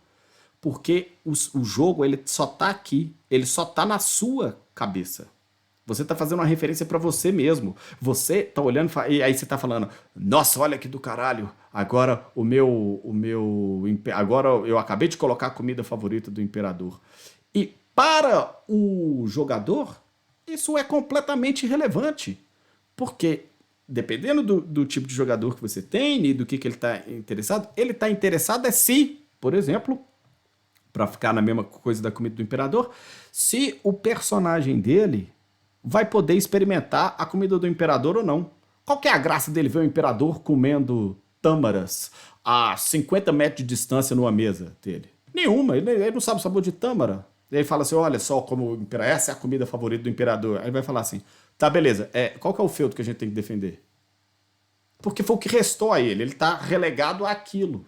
Speaker 1: porque o jogo ele só tá aqui, ele só tá na sua cabeça. Você tá fazendo uma referência pra você mesmo. Você tá olhando e aí você tá falando: "Nossa, olha que do caralho. Agora agora eu acabei de colocar a comida favorita do imperador". E para o jogador, isso é completamente irrelevante. Porque dependendo do tipo de jogador que você tem e do que ele tá interessado é se, por exemplo, para ficar na mesma coisa da comida do imperador, se o personagem dele vai poder experimentar a comida do imperador ou não. Qual que é a graça dele ver o imperador comendo tâmaras a 50 metros de distância numa mesa dele? Nenhuma, ele não sabe o sabor de tâmara. Ele fala assim, olha só como essa é a comida favorita do imperador. Aí ele vai falar assim, tá, beleza, qual que é o feudo que a gente tem que defender? Porque foi o que restou a ele tá relegado àquilo.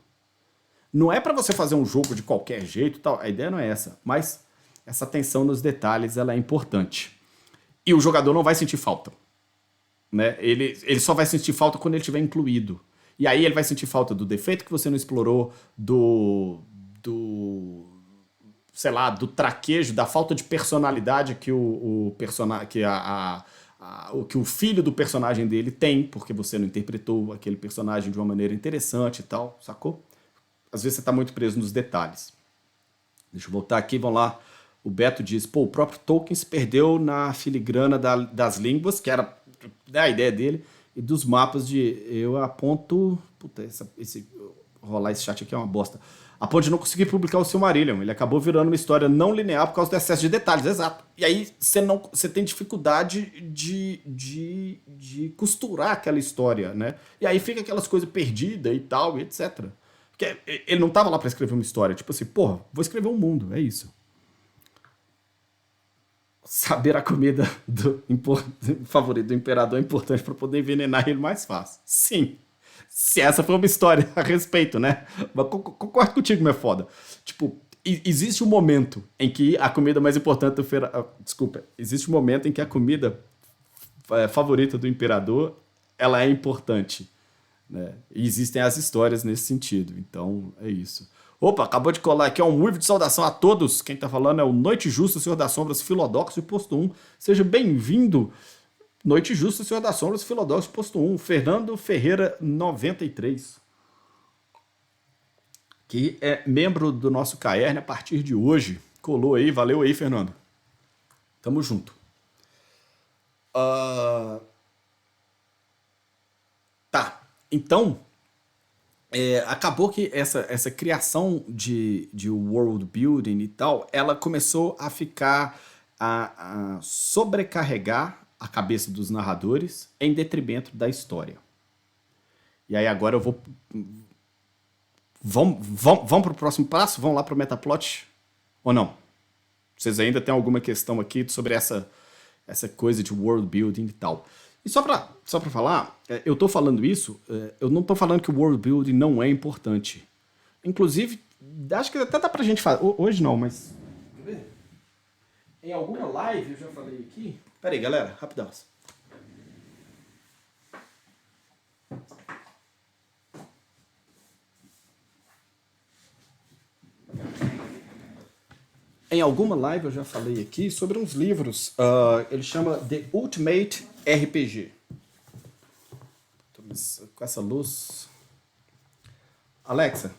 Speaker 1: Não é para você fazer um jogo de qualquer jeito e tal, a ideia não é essa, mas essa atenção nos detalhes ela é importante. E o jogador não vai sentir falta. Né? Ele só vai sentir falta quando ele estiver incluído. E aí ele vai sentir falta do defeito que você não explorou, sei lá, do traquejo, da falta de personalidade que o personagem, que o filho do personagem dele tem, porque você não interpretou aquele personagem de uma maneira interessante e tal, sacou? Às vezes você está muito preso nos detalhes. Deixa eu voltar aqui, vamos lá. O Beto diz, pô, o próprio Tolkien se perdeu na filigrana das línguas, que era a ideia dele, e dos mapas de... Eu aponto... Puta, rolar esse chat aqui é uma bosta. A ponto de não conseguir publicar o Silmarillion. Ele acabou virando uma história não linear por causa do excesso de detalhes, exato. E aí você tem dificuldade de costurar aquela história, né? E aí fica aquelas coisas perdidas e tal, e etc. Porque ele não tava lá pra escrever uma história. Tipo assim, porra, vou escrever um mundo, é isso. Saber a comida favorita do imperador é importante para poder envenenar ele mais fácil. Sim. Se essa foi uma história a respeito, né? Mas concordo contigo, meu foda. Tipo, existe um momento em que a comida mais importante do desculpa. Existe um momento em que a comida favorita do imperador ela é importante. Né? E existem as histórias nesse sentido. Então, é isso. Opa, acabou de colar aqui, um uivo de saudação a todos. Quem tá falando é o Noite Justa, Senhor das Sombras, Filodoxo e Posto 1. Seja bem-vindo, Noite Justa, Senhor das Sombras, Filodoxo e Posto 1. Fernando Ferreira, 93. Que é membro do nosso Caerne a partir de hoje. Colou aí, valeu aí, Fernando. Tamo junto. Tá, então... acabou que essa criação de world building e tal, ela começou a ficar a sobrecarregar a cabeça dos narradores em detrimento da história. E aí agora eu vou... Vamos pro próximo passo? Vamos lá pro metaplot? Ou não? Vocês ainda têm alguma questão aqui sobre essa coisa de world building e tal? E só pra falar, eu tô falando isso, eu não tô falando que o world building não é importante. Inclusive, acho que até dá pra gente fazer. Hoje não, mas... Quer ver? Em alguma live eu já falei aqui... Pera aí, galera, rapidão. Em alguma live eu já falei aqui sobre uns livros. Ele chama The Ultimate RPG. Com essa luz... Alexa,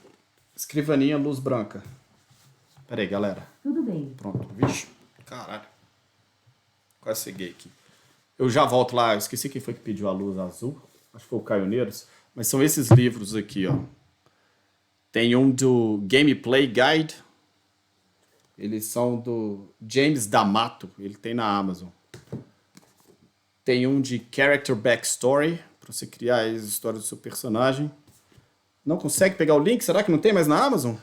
Speaker 1: escrivaninha, luz branca. Pera aí, galera.
Speaker 2: Tudo bem.
Speaker 1: Pronto. Vixe, caralho. Quase ceguei aqui. Eu já volto lá. Eu esqueci quem foi que pediu a luz azul. Acho que foi o Caioneiros. Mas são esses livros aqui, ó. Tem um do Gameplay Guide. Eles são do James D'Amato. Ele tem na Amazon. Tem um de Character Backstory, para você criar as histórias do seu personagem. Não consegue pegar o link? Será que não tem mais na Amazon?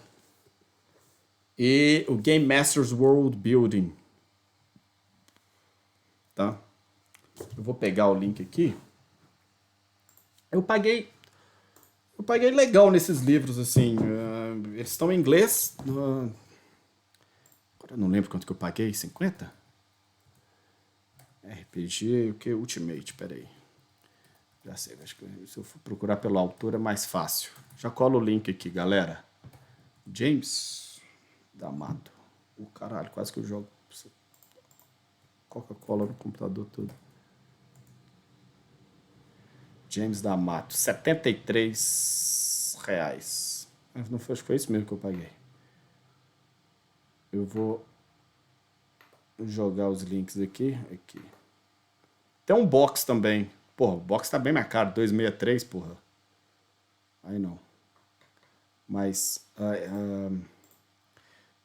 Speaker 1: E o Game Master's World Building. Tá? Eu vou pegar o link aqui. Eu paguei legal nesses livros, assim. Eles estão em inglês. Agora eu não lembro quanto que eu paguei. 50? RPG, o que? Ultimate, peraí. Já sei, acho que se eu for procurar pelo autor é mais fácil. Já colo o link aqui, galera. James D'Amato. Caralho, quase que eu jogo Coca-Cola no computador todo. James D'Amato, R$ 73. Não foi, acho que foi isso mesmo que eu paguei. Eu vou jogar os links aqui. Tem um box também. Porra, o box tá bem mais caro, 263, porra. Aí não. Mas,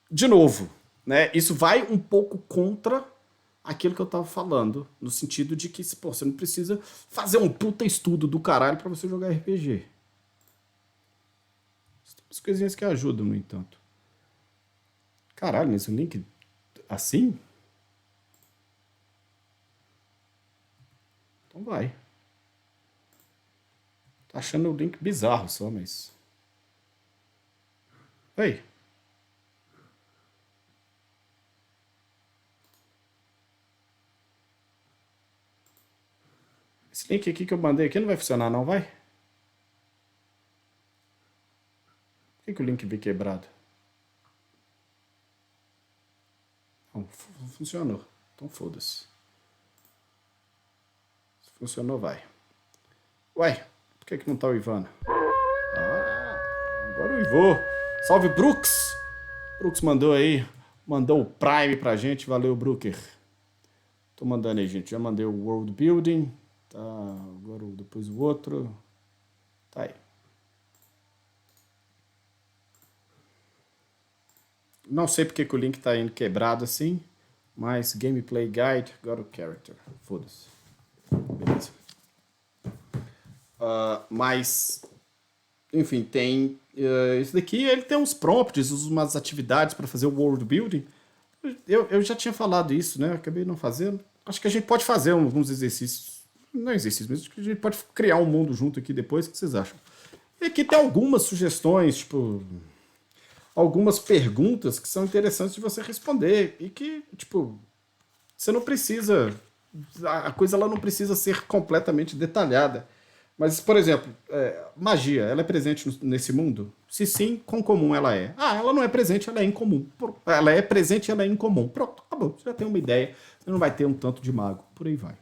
Speaker 1: de novo, né? Isso vai um pouco contra aquilo que eu tava falando, no sentido de que, pô, você não precisa fazer um puta estudo do caralho pra você jogar RPG. Tem umas coisinhas que ajudam, no entanto. Caralho, nesse link assim? Então vai. Tá achando o link bizarro só, mas... Ei. Esse link aqui que eu mandei aqui não vai funcionar não, vai? Por que o link veio quebrado? Não funcionou. Então foda-se. Se funcionou, vai. Ué, por que não tá o Ivana? Agora o Ivô. Salve, Brooks! Brooks mandou aí. Mandou o Prime pra gente. Valeu, Brooker. Tô mandando aí, gente. Já mandei o World Building. Tá, agora depois o outro. Tá aí. Não sei porque que o link tá indo quebrado assim, mas Gameplay Guide, agora o Character. Foda-se. Beleza. Mas, enfim, tem... esse daqui, ele tem uns prompts, umas atividades para fazer o World Building. Eu já tinha falado isso, né? Eu acabei não fazendo. Acho que a gente pode fazer alguns exercícios. Não exercícios, mas acho que a gente pode criar um mundo junto aqui depois. O que vocês acham? E aqui tem algumas sugestões, tipo... algumas perguntas que são interessantes de você responder e que, tipo, você não precisa... a coisa ela não precisa ser completamente detalhada. Mas, por exemplo, magia, ela é presente nesse mundo? Se sim, quão comum ela é? Ah, ela não é presente, ela é incomum. Ela é presente, ela é incomum. Pronto, acabou. Você já tem uma ideia. Você não vai ter um tanto de mago. Por aí vai.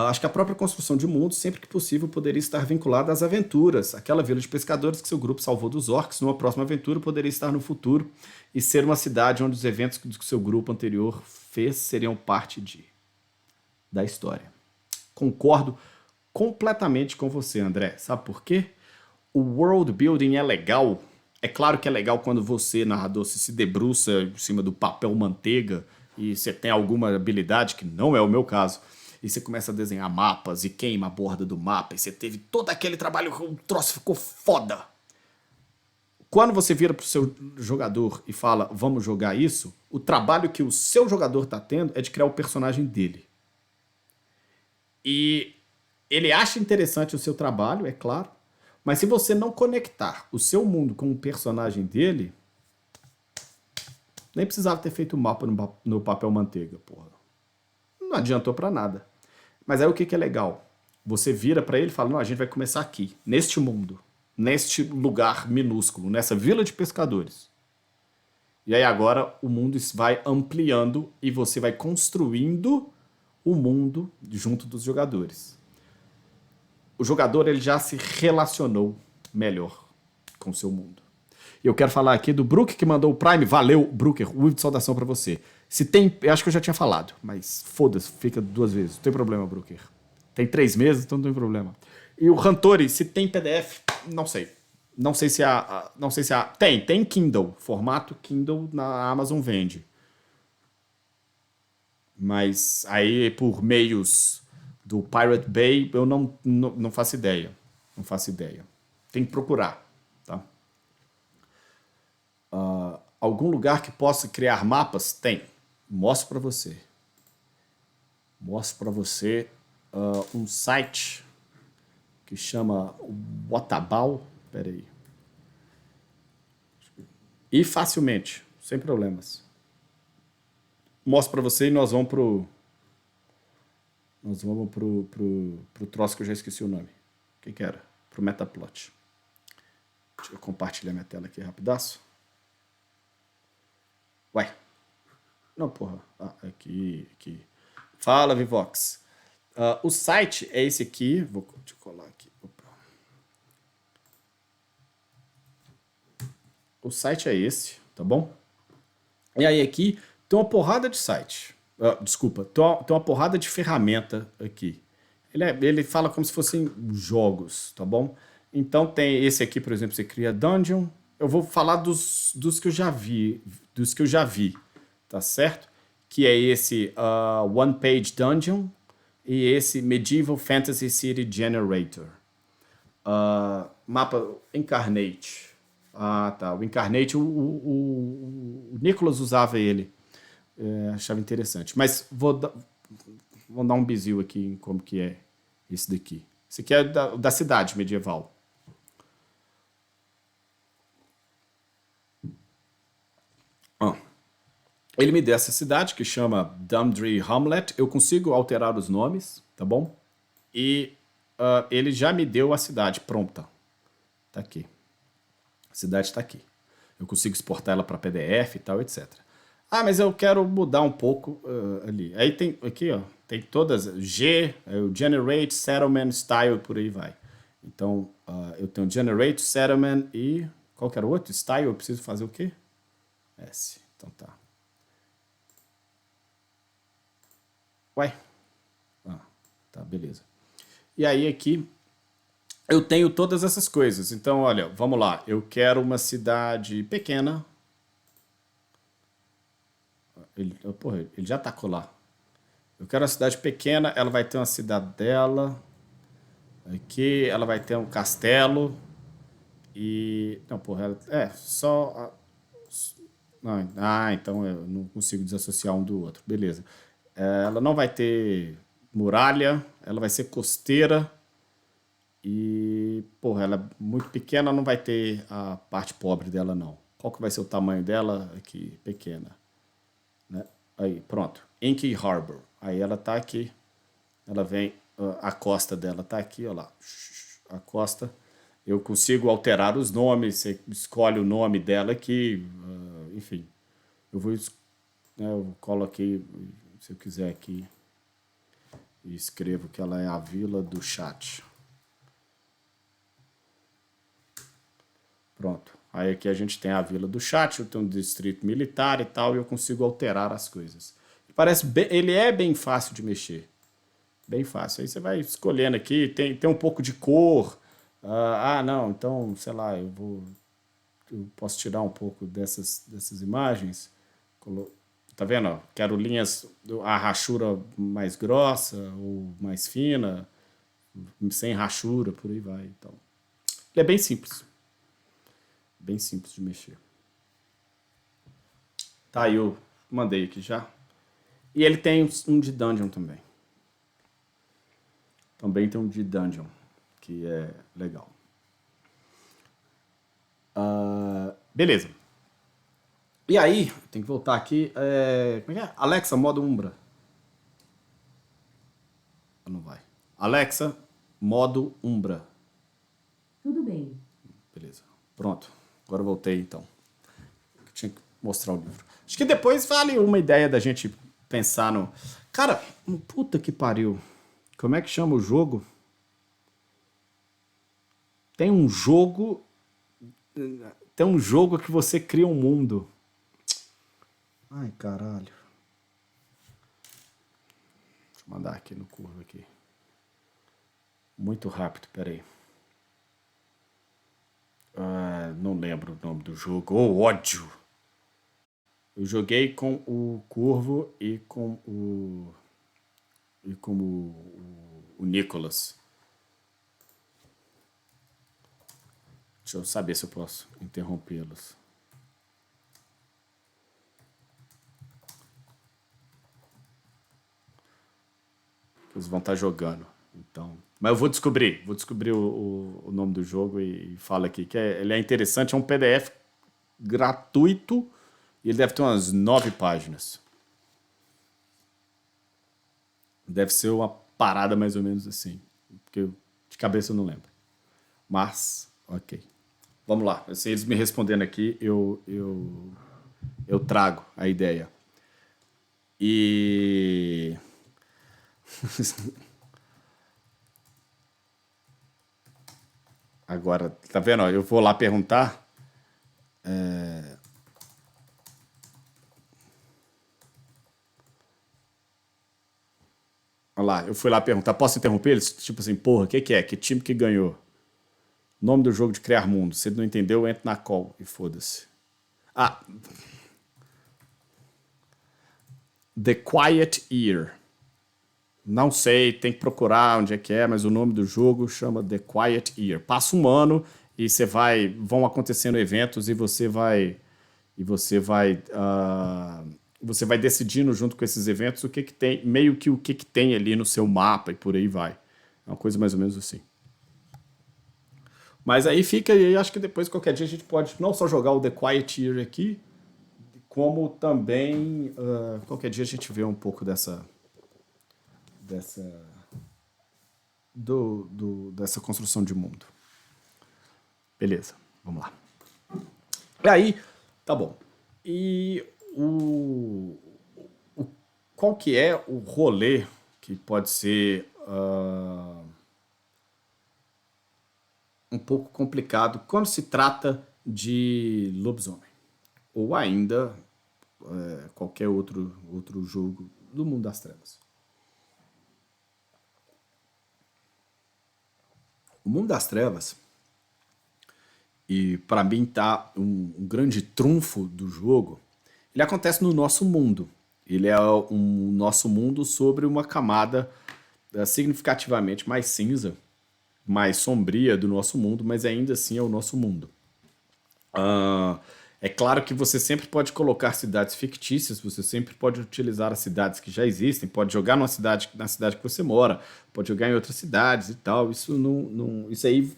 Speaker 1: Acho que a própria construção de mundo, sempre que possível, poderia estar vinculada às aventuras. Aquela vila de pescadores que seu grupo salvou dos orcs, numa próxima aventura, poderia estar no futuro e ser uma cidade onde os eventos que seu grupo anterior fez seriam parte da história. Concordo completamente com você, André. Sabe por quê? O world building é legal. É claro que é legal quando você, narrador, se debruça em cima do papel manteiga e você tem alguma habilidade, que não é o meu caso, e você começa a desenhar mapas e queima a borda do mapa, e você teve todo aquele trabalho, o troço ficou foda. Quando você vira pro seu jogador e fala, vamos jogar isso, o trabalho que o seu jogador tá tendo é de criar o personagem dele. E ele acha interessante o seu trabalho, é claro, mas se você não conectar o seu mundo com o personagem dele, nem precisava ter feito o mapa no papel manteiga, porra. Não adiantou pra nada. Mas aí o que é legal? Você vira pra ele e fala, não, a gente vai começar aqui, neste mundo, neste lugar minúsculo, nessa vila de pescadores. E aí agora o mundo vai ampliando e você vai construindo o mundo junto dos jogadores. O jogador ele já se relacionou melhor com o seu mundo. E eu quero falar aqui do Brook que mandou o Prime. Valeu, Brooker. De saudação pra você. Se tem... eu acho que eu já tinha falado, mas foda-se, fica 2 vezes. Não tem problema, Brooker. Tem 3 meses, então não tem problema. E o Rantori, se tem PDF, não sei. Não sei se tem Kindle, formato Kindle na Amazon vende. Mas aí por meios do Pirate Bay eu não faço ideia. Não faço ideia. Tem que procurar, tá? Algum lugar que possa criar mapas? Tem. Mostro para você. Mostro para você um site que chama Whatabao. Pera aí. E facilmente, sem problemas. Mostro para você e nós vamos pro troço que eu já esqueci o nome. O que era? Pro Metaplot. Deixa eu compartilhar minha tela aqui rapidaço. Ué. Não, porra. Aqui. Fala, Vivox. O site é esse aqui. Deixa eu colar aqui. Opa. O site é esse, tá bom? E aí aqui tem uma porrada de site. Desculpa, tem uma porrada de ferramenta aqui. Ele fala como se fossem jogos, tá bom? Então tem esse aqui, por exemplo, você cria Dungeon. Eu vou falar dos que eu já vi, tá certo? Que é esse One Page Dungeon e esse Medieval Fantasy City Generator. Mapa Incarnate. Ah, tá. O Incarnate, o Nicholas usava ele. Achava interessante. Mas vou dar um bizil aqui em como que é esse daqui. Esse aqui é da cidade medieval. Ele me deu essa cidade que chama Dumdry Hamlet. Eu consigo alterar os nomes, tá bom? E ele já me deu a cidade pronta. Tá aqui. A cidade está aqui. Eu consigo exportar ela para PDF e tal, etc. Ah, mas eu quero mudar um pouco ali. Aí tem aqui, ó, tem todas G, o Generate, Settlement, Style e por aí vai. Então, eu tenho Generate, Settlement e qualquer outro. Style, eu preciso fazer o quê? S. Então tá. Ué? Tá, beleza. E aí aqui eu tenho todas essas coisas. Então, olha, vamos lá. Eu quero uma cidade pequena. Ele já tacou lá. Eu quero uma cidade pequena. Ela vai ter uma cidadela. Aqui ela vai ter um castelo. E... Não, porra. Só... Não, então eu não consigo desassociar um do outro. Beleza. Ela não vai ter muralha. Ela vai ser costeira. E, porra, ela é muito pequena, não vai ter a parte pobre dela, não. Qual que vai ser o tamanho dela? Aqui, pequena. Né? Aí, pronto. Inky Harbor. Aí ela tá aqui. Ela vem, a costa dela tá aqui, ó lá. A costa. Eu consigo alterar os nomes, você escolhe o nome dela aqui, enfim. Eu coloquei, se eu quiser aqui, e escrevo que ela é a Vila do Chat. Pronto. Aí aqui a gente tem a Vila do Chat, eu tenho um distrito militar e tal, e eu consigo alterar as coisas. Ele é bem fácil de mexer. Bem fácil. Aí você vai escolhendo aqui, tem um pouco de cor. Não, então, sei lá, eu posso tirar um pouco dessas imagens. Tá vendo? Ó? Quero linhas, a rachura mais grossa ou mais fina, sem rachura, por aí vai. Então, ele é bem simples. Bem simples de mexer. Tá, eu mandei aqui já. E ele tem um de Dungeon também. Também tem um de Dungeon, que é legal. Beleza. E aí, tem que voltar aqui. Como é que é? Alexa, modo Umbra. Não vai. Alexa, modo Umbra.
Speaker 2: Tudo bem.
Speaker 1: Beleza. Pronto. Agora eu voltei, então. Eu tinha que mostrar o livro. Acho que depois vale uma ideia da gente pensar no... Cara, puta que pariu. Como é que chama o jogo? Tem um jogo... Tem um jogo que você cria um mundo. Ai, caralho. Deixa eu mandar aqui no curvo aqui. Muito rápido, peraí. não lembro o nome do jogo. Ô, ódio! Eu joguei com o Curvo e com o Nicolas. Deixa eu saber se eu posso interrompê-los. Eles vão estar jogando. Então, mas eu vou descobrir o nome do jogo e falo aqui que ele é interessante, é um PDF gratuito e ele deve ter umas 9 páginas. Deve ser uma parada mais ou menos assim, porque de cabeça eu não lembro. Mas, ok. Vamos lá, se eles me respondendo aqui, eu trago a ideia. E... Agora, tá vendo? Eu vou lá perguntar. Olha lá, eu fui lá perguntar. Posso interromper eles? Tipo assim, porra, o que é? Que time que ganhou? Nome do jogo de criar mundo. Se ele não entendeu, entra na call e foda-se. Ah. The Quiet Year. Não sei, tem que procurar onde é que é, mas o nome do jogo chama The Quiet Year. Passa um ano e vão acontecendo eventos e você vai decidindo junto com esses eventos o que tem, meio que o que tem ali no seu mapa e por aí vai. É uma coisa mais ou menos assim. Mas aí fica, e acho que depois qualquer dia a gente pode não só jogar o The Quiet Year aqui, como também qualquer dia a gente vê um pouco dessa construção de mundo. Beleza, vamos lá. E aí, tá bom. E qual que é o rolê que pode ser um pouco complicado quando se trata de lobisomem? Ou ainda qualquer outro jogo do mundo das trevas. O mundo das trevas, e para mim tá um grande trunfo do jogo, ele acontece no nosso mundo. Ele é um nosso mundo sobre uma camada significativamente mais cinza, mais sombria do nosso mundo, mas ainda assim é o nosso mundo. É claro que você sempre pode colocar cidades fictícias, você sempre pode utilizar as cidades que já existem, pode jogar na cidade que você mora, pode jogar em outras cidades e tal. Isso isso aí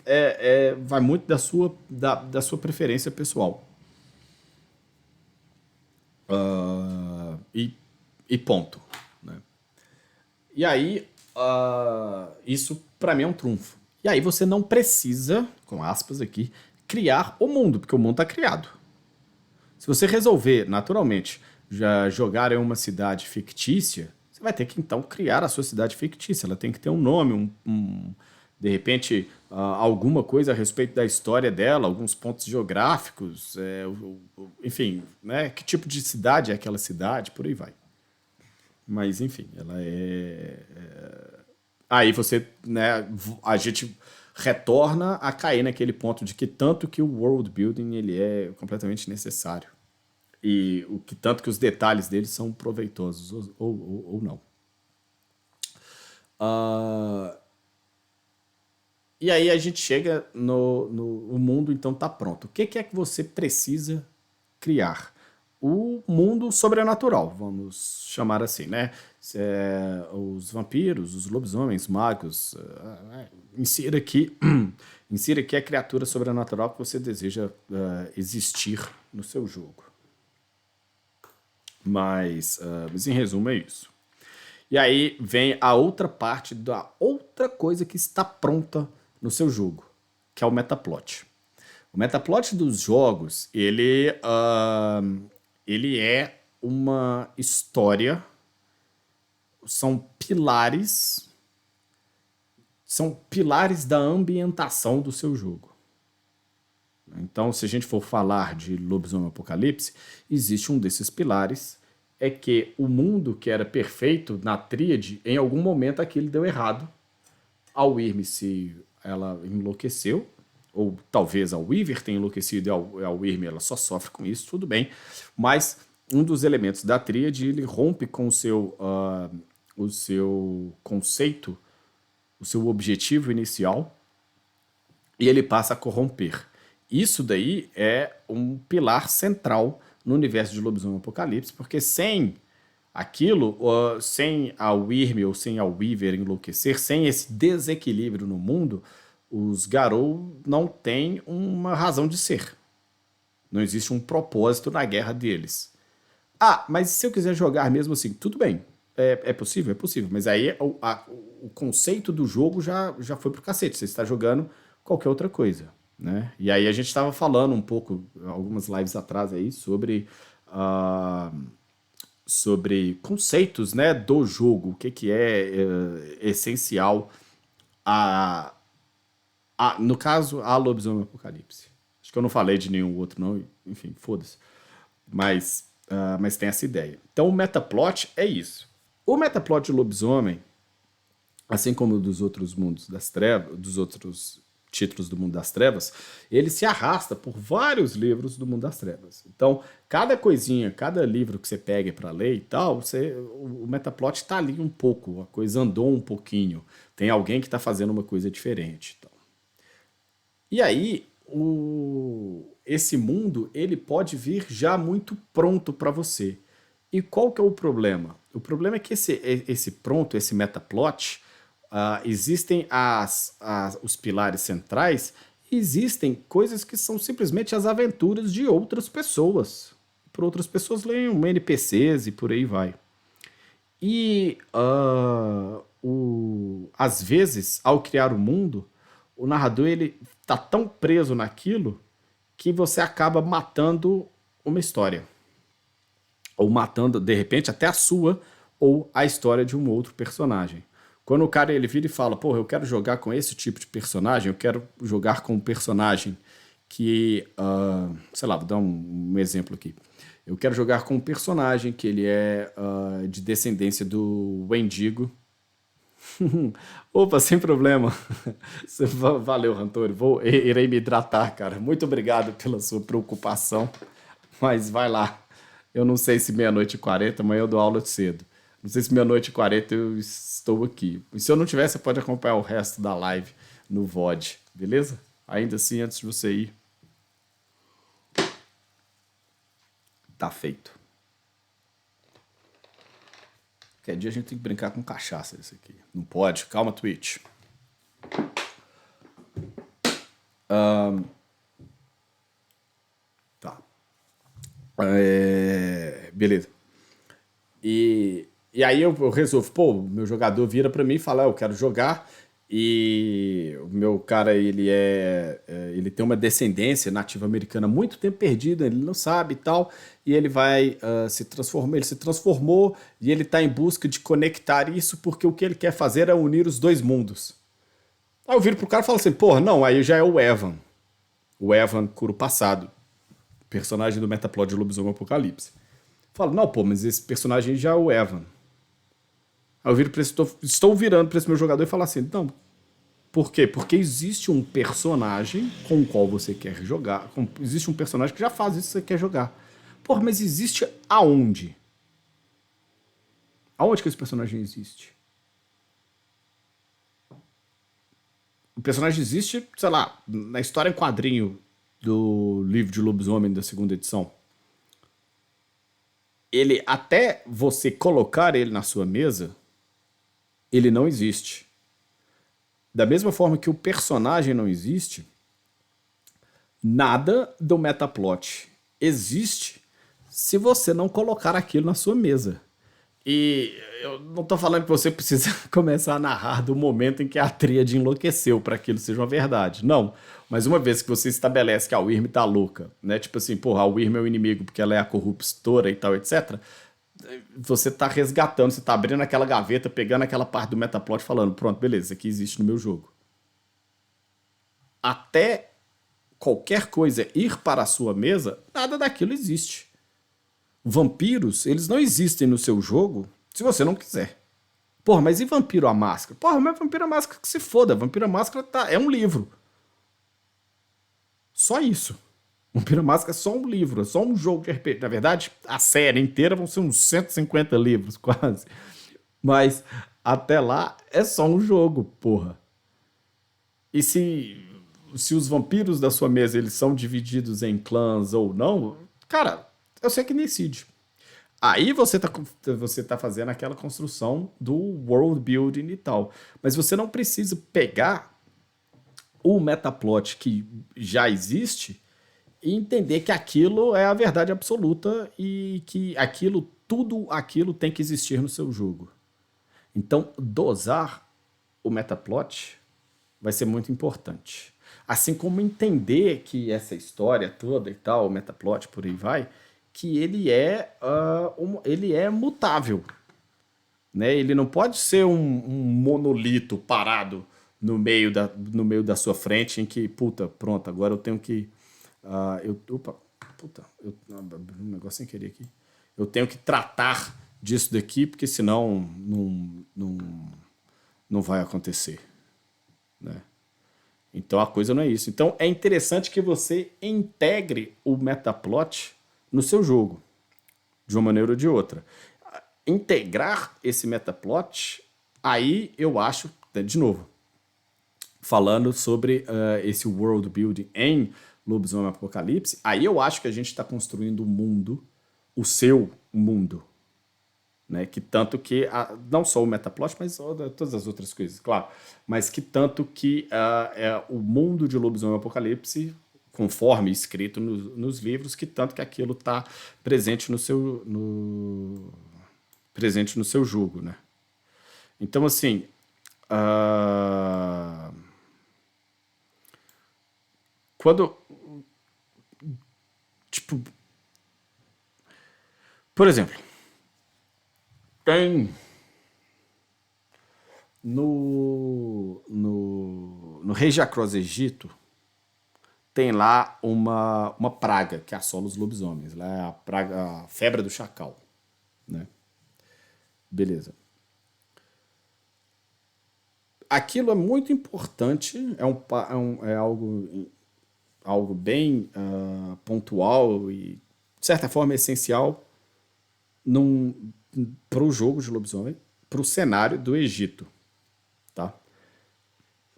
Speaker 1: vai muito da sua preferência pessoal. E ponto. Né? E aí, isso para mim é um trunfo. E aí você não precisa, com aspas aqui, criar o mundo, porque o mundo está criado. Se você resolver, naturalmente, já jogar em uma cidade fictícia, você vai ter que, então, criar a sua cidade fictícia. Ela tem que ter um nome, de repente, alguma coisa a respeito da história dela, alguns pontos geográficos, enfim, né? Que tipo de cidade é aquela cidade, por aí vai. Mas, enfim, ela Aí você, né, a gente retorna a cair naquele ponto de que tanto que o world building ele é completamente necessário. E o que tanto que os detalhes dele são proveitosos ou não. E aí a gente chega o mundo, então tá pronto. O que é que você precisa criar? O mundo sobrenatural, vamos chamar assim, né? Os vampiros, os lobisomens, magos. Insira aqui a criatura sobrenatural que você deseja existir no seu jogo. Mas em resumo é isso. E aí vem a outra parte da outra coisa que está pronta no seu jogo, que é o metaplot. O metaplot dos jogos, ele é uma história, são pilares da ambientação do seu jogo. Então, se a gente for falar de Lobisomem Apocalipse, existe um desses pilares, é que o mundo que era perfeito na tríade, em algum momento aquilo deu errado. A Wyrm ela enlouqueceu, ou talvez a Weaver tenha enlouquecido e a Wyrm ela só sofre com isso, tudo bem, mas um dos elementos da tríade ele rompe com o seu conceito, o seu objetivo inicial, e ele passa a corromper. Isso daí é um pilar central no universo de Lobisomem Apocalipse, porque sem aquilo, sem a Wyrm ou sem a Weaver enlouquecer, sem esse desequilíbrio no mundo, os Garou não têm uma razão de ser. Não existe um propósito na guerra deles. Ah, mas se eu quiser jogar mesmo assim, tudo bem. É possível? É possível. Mas aí o conceito do jogo já foi pro cacete. Você está jogando qualquer outra coisa, né? E aí a gente estava falando um pouco, algumas lives atrás aí, sobre conceitos, né, do jogo. O que é essencial no caso, a Lobisomem Apocalipse. Acho que eu não falei de nenhum outro, não. Enfim, foda-se. Mas tem essa ideia. Então, o metaplot é isso. O metaplot de Lobisomem, assim como dos outros mundos das trevas, dos outros títulos do Mundo das Trevas, ele se arrasta por vários livros do Mundo das Trevas. Então, cada coisinha, cada livro que você pega para ler e tal, o metaplot está ali um pouco, a coisa andou um pouquinho. Tem alguém que está fazendo uma coisa diferente. Então. E aí, esse mundo ele pode vir já muito pronto para você. E qual que é o problema? O problema é que esse metaplot, existem os pilares centrais, e existem coisas que são simplesmente as aventuras de outras pessoas. Por outras pessoas leiam NPCs e por aí vai. E às vezes, ao criar o mundo, o narrador ele tá tão preso naquilo que você acaba matando uma história. Ou matando, de repente, até a sua ou a história de um outro personagem. Quando o cara ele vira e fala, porra, eu quero jogar com esse tipo de personagem, eu quero jogar com um personagem que, sei lá, vou dar um exemplo aqui. Eu quero jogar com um personagem que ele é de descendência do Wendigo. Opa, sem problema. Valeu, Rantori. Irei me hidratar, cara. Muito obrigado pela sua preocupação. Mas vai lá. Eu não sei se 00:40, amanhã eu dou aula cedo. Não sei se 00:40 eu estou aqui. E se eu não tiver, você pode acompanhar o resto da live no VOD, beleza? Ainda assim, antes de você ir, tá feito. Qualquer dia a gente tem que brincar com cachaça isso aqui. Não pode? Calma, Twitch. Tá. Beleza. E aí eu resolvo, pô, meu jogador vira pra mim e fala, eu quero jogar, e o meu cara, ele tem uma descendência nativa americana muito tempo perdida, ele não sabe e tal, e ele vai se transformar, ele se transformou, e ele tá em busca de conectar isso, porque o que ele quer fazer é unir os dois mundos. Aí eu viro pro cara e falo assim, porra, não, aí já é o Evan Curo Passado, personagem do metaplot de Lobisomem Apocalipse. Falo, não, pô, mas esse personagem já é o Evan. Aí eu viro pra estou virando para esse meu jogador e falo assim, não, por quê? Porque existe um personagem com o qual você quer jogar, existe um personagem que já faz isso que você quer jogar. Porra, mas existe aonde? Aonde que esse personagem existe? O personagem existe, sei lá, na história em quadrinho do livro de Lobisomem da 2ª edição. Ele, até você colocar ele na sua mesa, ele não existe. Da mesma forma que o personagem não existe, nada do metaplot existe se você não colocar aquilo na sua mesa. E eu não tô falando que você precisa começar a narrar do momento em que a tríade enlouqueceu para que aquilo seja uma verdade. Não. Mas uma vez que você estabelece que a Wyrm tá louca, né? Tipo assim, porra, a Wyrm é o inimigo porque ela é a corruptora e tal, etc. Você tá resgatando, você tá abrindo aquela gaveta, pegando aquela parte do metaplot e falando, pronto, beleza, isso aqui existe no meu jogo. Até qualquer coisa ir para a sua mesa, nada daquilo existe. Vampiros, eles não existem no seu jogo se você não quiser. Porra, mas e Vampiro à Máscara? Porra, mas Vampiro à Máscara que se foda. Vampiro à Máscara é um livro. Só isso. Vampiro à Máscara é só um livro, é só um jogo de RPG. Na verdade, a série inteira vão ser uns 150 livros, quase. Mas até lá é só um jogo, porra. E se os vampiros da sua mesa eles são divididos em clãs ou não, cara, eu sei que decide. Aí você tá fazendo aquela construção do world building e tal. Mas você não precisa pegar o metaplot que já existe e entender que aquilo é a verdade absoluta e que tudo aquilo tem que existir no seu jogo. Então, dosar o metaplot vai ser muito importante. Assim como entender que essa história toda e tal, o metaplot, por aí vai, que ele é mutável. Né? Ele não pode ser um monolito parado no meio da sua frente em que, puta, pronto, agora eu tenho que... abri um negócio sem querer aqui. Eu tenho que tratar disso daqui, porque senão não vai acontecer. Né? Então a coisa não é isso. Então é interessante que você integre o metaplot no seu jogo, de uma maneira ou de outra. Integrar esse metaplot, aí eu acho, de novo, falando sobre esse world building em Lobisomem Apocalipse, aí eu acho que a gente está construindo um mundo, o seu mundo. Né? Que tanto que, não só o metaplot, mas todas as outras coisas, claro. Mas que tanto que o mundo de Lobisomem Apocalipse, conforme escrito nos livros, que tanto que aquilo está presente presente no seu jogo. Né? Então, assim... quando... Tipo... Por exemplo... Tem no Rei Jacros Egito tem lá uma praga que assola os lobisomens. Lá é a febre do chacal. Né? Beleza. Aquilo é muito importante, é algo bem pontual e, de certa forma, essencial para o jogo de lobisomem, para o cenário do Egito. Tá?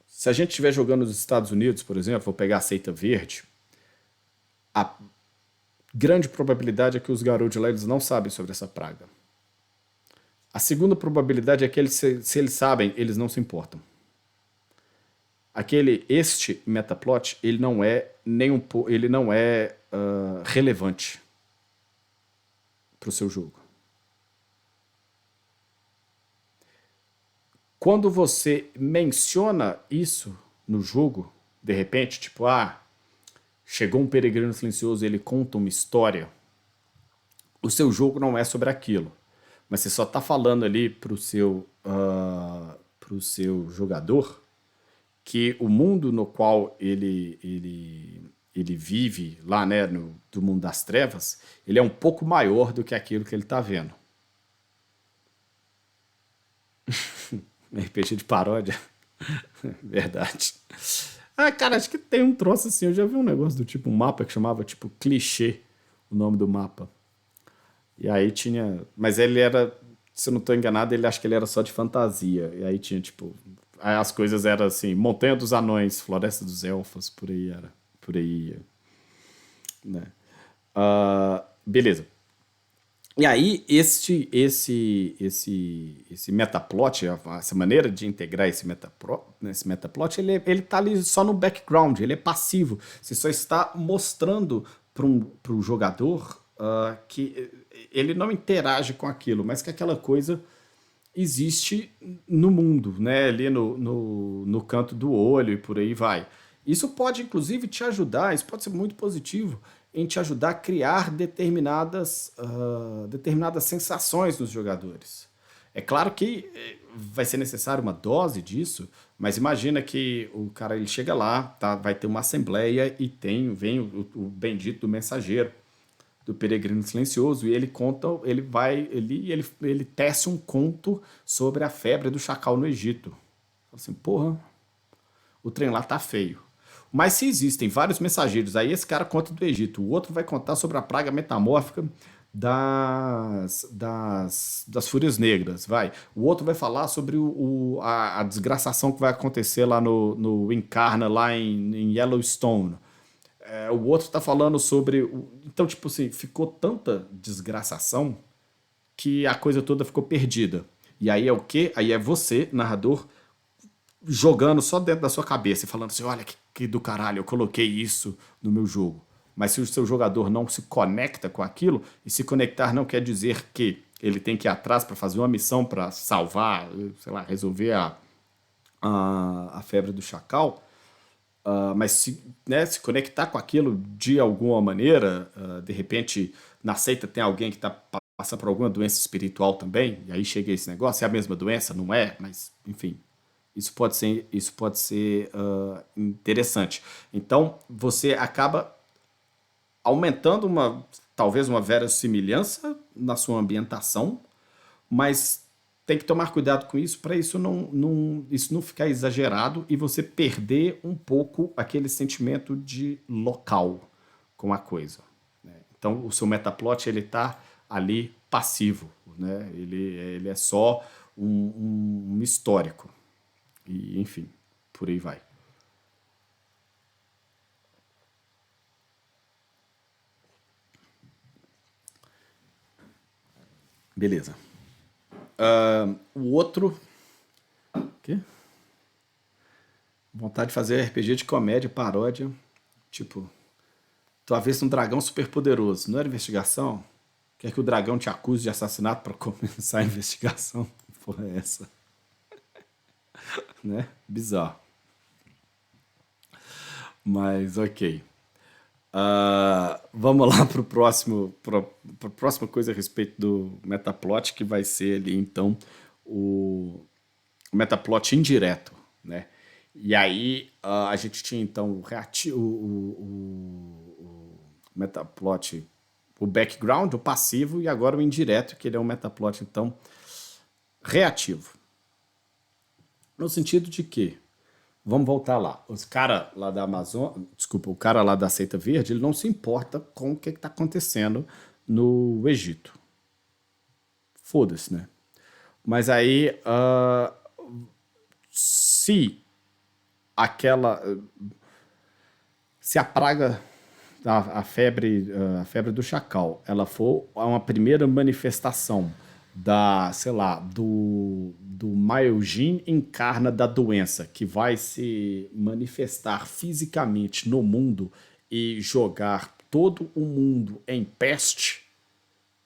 Speaker 1: Se a gente estiver jogando nos Estados Unidos, por exemplo, vou pegar a seita verde, a grande probabilidade é que os garotos de lá eles não sabem sobre essa praga. A segunda probabilidade é que se eles sabem, eles não se importam. Este metaplot ele não é relevante para o seu jogo. Quando você menciona isso no jogo, de repente, tipo, chegou um peregrino silencioso e ele conta uma história, o seu jogo não é sobre aquilo. Mas você só está falando ali pro seu jogador que o mundo no qual ele vive lá, né, do mundo das trevas, ele é um pouco maior do que aquilo que ele está vendo. RPG de paródia. Verdade. Cara, acho que tem um troço assim. Eu já vi um negócio do tipo, um mapa que chamava tipo clichê, o nome do mapa. E aí tinha... Mas ele era, se eu não estou enganado, acho que ele era só de fantasia. E aí tinha tipo... Aí as coisas eram assim, Montanha dos Anões, Floresta dos Elfos, por aí era. Por aí ia. Né? Beleza. E aí, esse metaplot, essa maneira de integrar esse metaplot, ele tá ali só no background, ele é passivo. Você só está mostrando para o jogador que ele não interage com aquilo, mas que aquela coisa existe no mundo, né? Ali no canto do olho e por aí vai. Isso pode, inclusive, te ajudar, isso pode ser muito positivo, em te ajudar a criar determinadas sensações nos jogadores. É claro que vai ser necessário uma dose disso, mas imagina que o cara ele chega lá, tá, vai ter uma assembleia e vem o bendito do mensageiro, do peregrino silencioso, e ele conta, ele tece um conto sobre a febre do chacal no Egito. Fala assim, porra, o trem lá tá feio. Mas se existem vários mensageiros, aí esse cara conta do Egito, o outro vai contar sobre a praga metamórfica das Fúrias Negras, vai. O outro vai falar sobre a desgraçação que vai acontecer lá no Encarna, lá em Yellowstone. O outro tá falando sobre. Então, tipo assim, ficou tanta desgraçação que a coisa toda ficou perdida. E aí é o quê? Aí é você, narrador, jogando só dentro da sua cabeça e falando assim: olha que do caralho, eu coloquei isso no meu jogo. Mas se o seu jogador não se conecta com aquilo, e se conectar não quer dizer que ele tem que ir atrás para fazer uma missão para salvar, sei lá, resolver a febre do chacal, mas se, né, se conectar com aquilo de alguma maneira, de repente na seita tem alguém que está passando por alguma doença espiritual também, e aí chega esse negócio, é a mesma doença? Não é, mas enfim, isso pode ser interessante. Então você acaba aumentando talvez uma verossimilhança na sua ambientação, mas tem que tomar cuidado com isso para isso não ficar exagerado e você perder um pouco aquele sentimento de local com a coisa, né? Então o seu metaplot ele está ali passivo, né? Ele é só um histórico e enfim, por aí vai. Beleza. O outro. Quê? Vontade de fazer RPG de comédia, paródia. Tipo, tua vez um dragão super poderoso. Não era investigação? Quer que o dragão te acuse de assassinato para começar a investigação? Porra, é essa? Né? Bizarro. Mas ok. Vamos lá para a próxima coisa a respeito do metaplot, que vai ser ali, então, o metaplot indireto, né? E aí a gente tinha, então, o metaplot, o background, o passivo, e agora o indireto, que ele é um metaplot, então, reativo. No sentido de que vamos voltar lá. Os caras lá da Amazônia, desculpa, o cara lá da Seita Verde, ele não se importa com o que está acontecendo no Egito. Foda-se, né? Mas aí, se aquela. Se a praga, a febre do chacal, ela for uma primeira manifestação sei lá, do Myojin encarna da doença, que vai se manifestar fisicamente no mundo e jogar todo o mundo em peste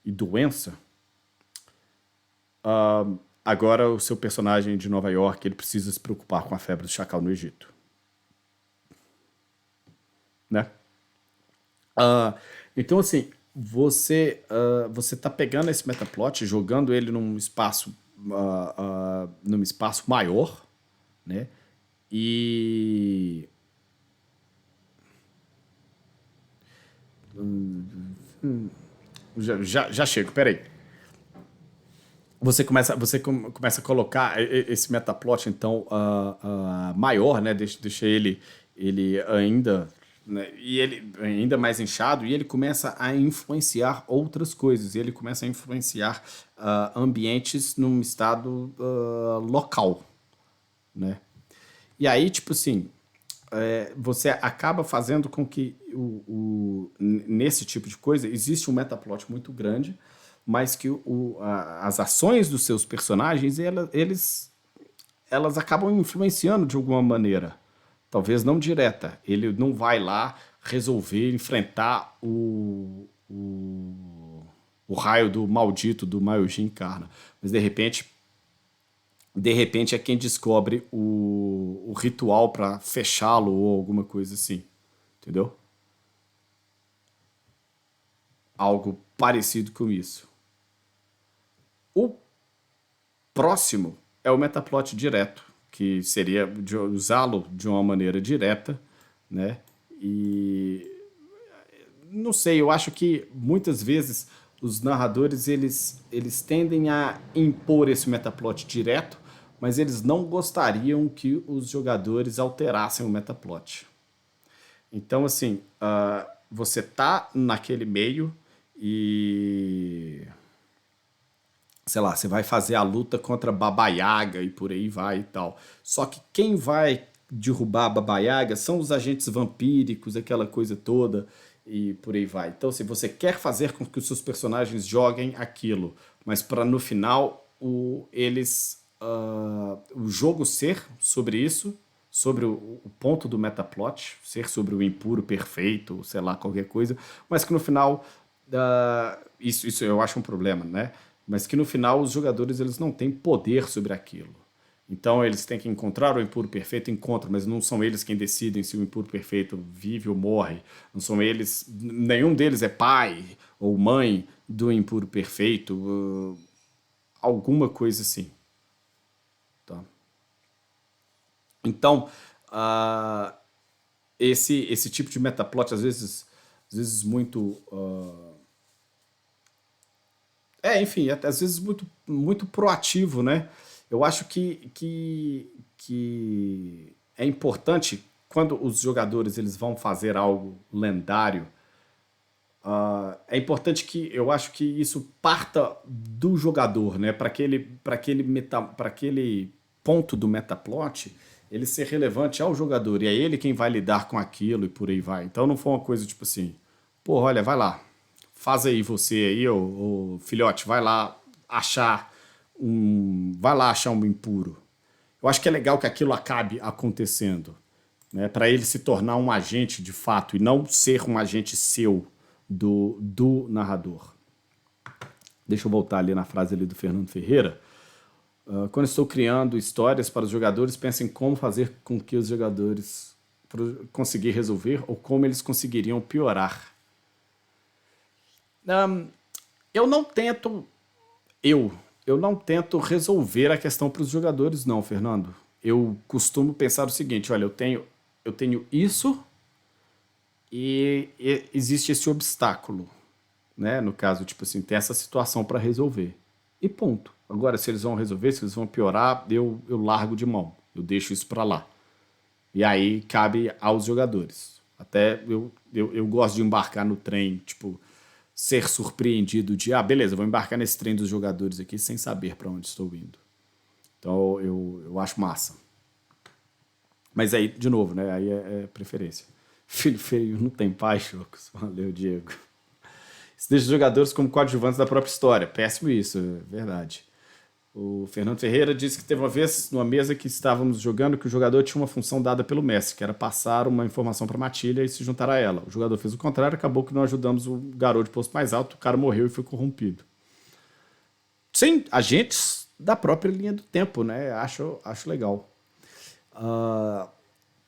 Speaker 1: e doença, agora o seu personagem de Nova York ele precisa se preocupar com a febre do chacal no Egito, né? Então, assim, você tá pegando esse metaplot, jogando ele num espaço maior, né? E já chego, peraí. Começa a colocar esse metaplot, então, maior, né? Deixa ele ainda, né? E ele ainda mais inchado, e ele começa a influenciar outras coisas. E ele começa a influenciar ambientes num estado local, né? E aí, tipo assim, você acaba fazendo com que nesse tipo de coisa existe um metaplot muito grande, mas que as ações dos seus personagens elas acabam influenciando de alguma maneira. Talvez não direta. Ele não vai lá resolver enfrentar o raio do maldito do Myojin Karna. Mas de repente é quem descobre o ritual para fechá-lo ou alguma coisa assim. Entendeu? Algo parecido com isso. O próximo é o metaplot direto, que seria de usá-lo de uma maneira direta, né? E não sei, eu acho que muitas vezes os narradores eles tendem a impor esse metaplot direto, mas eles não gostariam que os jogadores alterassem o metaplot. Então, assim, você tá naquele meio e, sei lá, você vai fazer a luta contra Baba Yaga e por aí vai e tal. Só que quem vai derrubar a Baba Yaga são os agentes vampíricos, aquela coisa toda e por aí vai. Então, se você quer fazer com que os seus personagens joguem aquilo, mas para no final o jogo ser sobre isso, sobre o ponto do metaplot, ser sobre o impuro perfeito, sei lá, qualquer coisa, mas que no final isso eu acho um problema, né? Mas que no final os jogadores eles não têm poder sobre aquilo. Então eles têm que encontrar o impuro perfeito, encontram, mas não são eles quem decidem se o impuro perfeito vive ou morre. Não são eles, nenhum deles é pai ou mãe do impuro perfeito, alguma coisa assim. Tá? Então, uh, esse tipo de metaplot, às vezes muito. Enfim, até às vezes muito proativo, né? Eu acho que é importante quando os jogadores eles vão fazer algo lendário. É importante que eu acho que isso parta do jogador, né? Para aquele ponto do metaplot ele ser relevante ao jogador. E é ele quem vai lidar com aquilo e por aí vai. Então não foi uma coisa tipo assim, pô, olha, vai lá, faz aí você aí, ô filhote, vai lá achar um impuro. Eu acho que é legal que aquilo acabe acontecendo, né, para ele se tornar um agente de fato e não ser um agente seu do narrador. Deixa eu voltar ali na frase ali do Fernando Ferreira. Quando estou criando histórias para os jogadores, penso em como fazer com que os jogadores conseguir resolver ou como eles conseguiriam piorar. Eu não tento eu eu não tento resolver a questão para os jogadores não, Fernando. Eu costumo pensar o seguinte, olha, eu tenho isso e existe esse obstáculo, né? No caso, tipo assim, tem essa situação para resolver. E ponto. Agora, se eles vão resolver, se eles vão piorar, eu largo de mão. Eu deixo isso para lá. E aí cabe aos jogadores. Até eu gosto de embarcar no trem, tipo, ser surpreendido de, beleza, vou embarcar nesse trem dos jogadores aqui sem saber para onde estou indo. Então eu acho massa. Mas aí, de novo, né? Aí é preferência. Filho feio não tem pai, Chocos. Valeu, Diego. Isso deixa os jogadores como coadjuvantes da própria história. Péssimo isso, é verdade. O Fernando Ferreira disse que teve uma vez, numa mesa que estávamos jogando, que o jogador tinha uma função dada pelo mestre, que era passar uma informação para a matilha e se juntar a ela. O jogador fez o contrário, acabou que não ajudamos o garoto de posto mais alto, o cara morreu e foi corrompido. Sim, agentes da própria linha do tempo, né? Acho legal.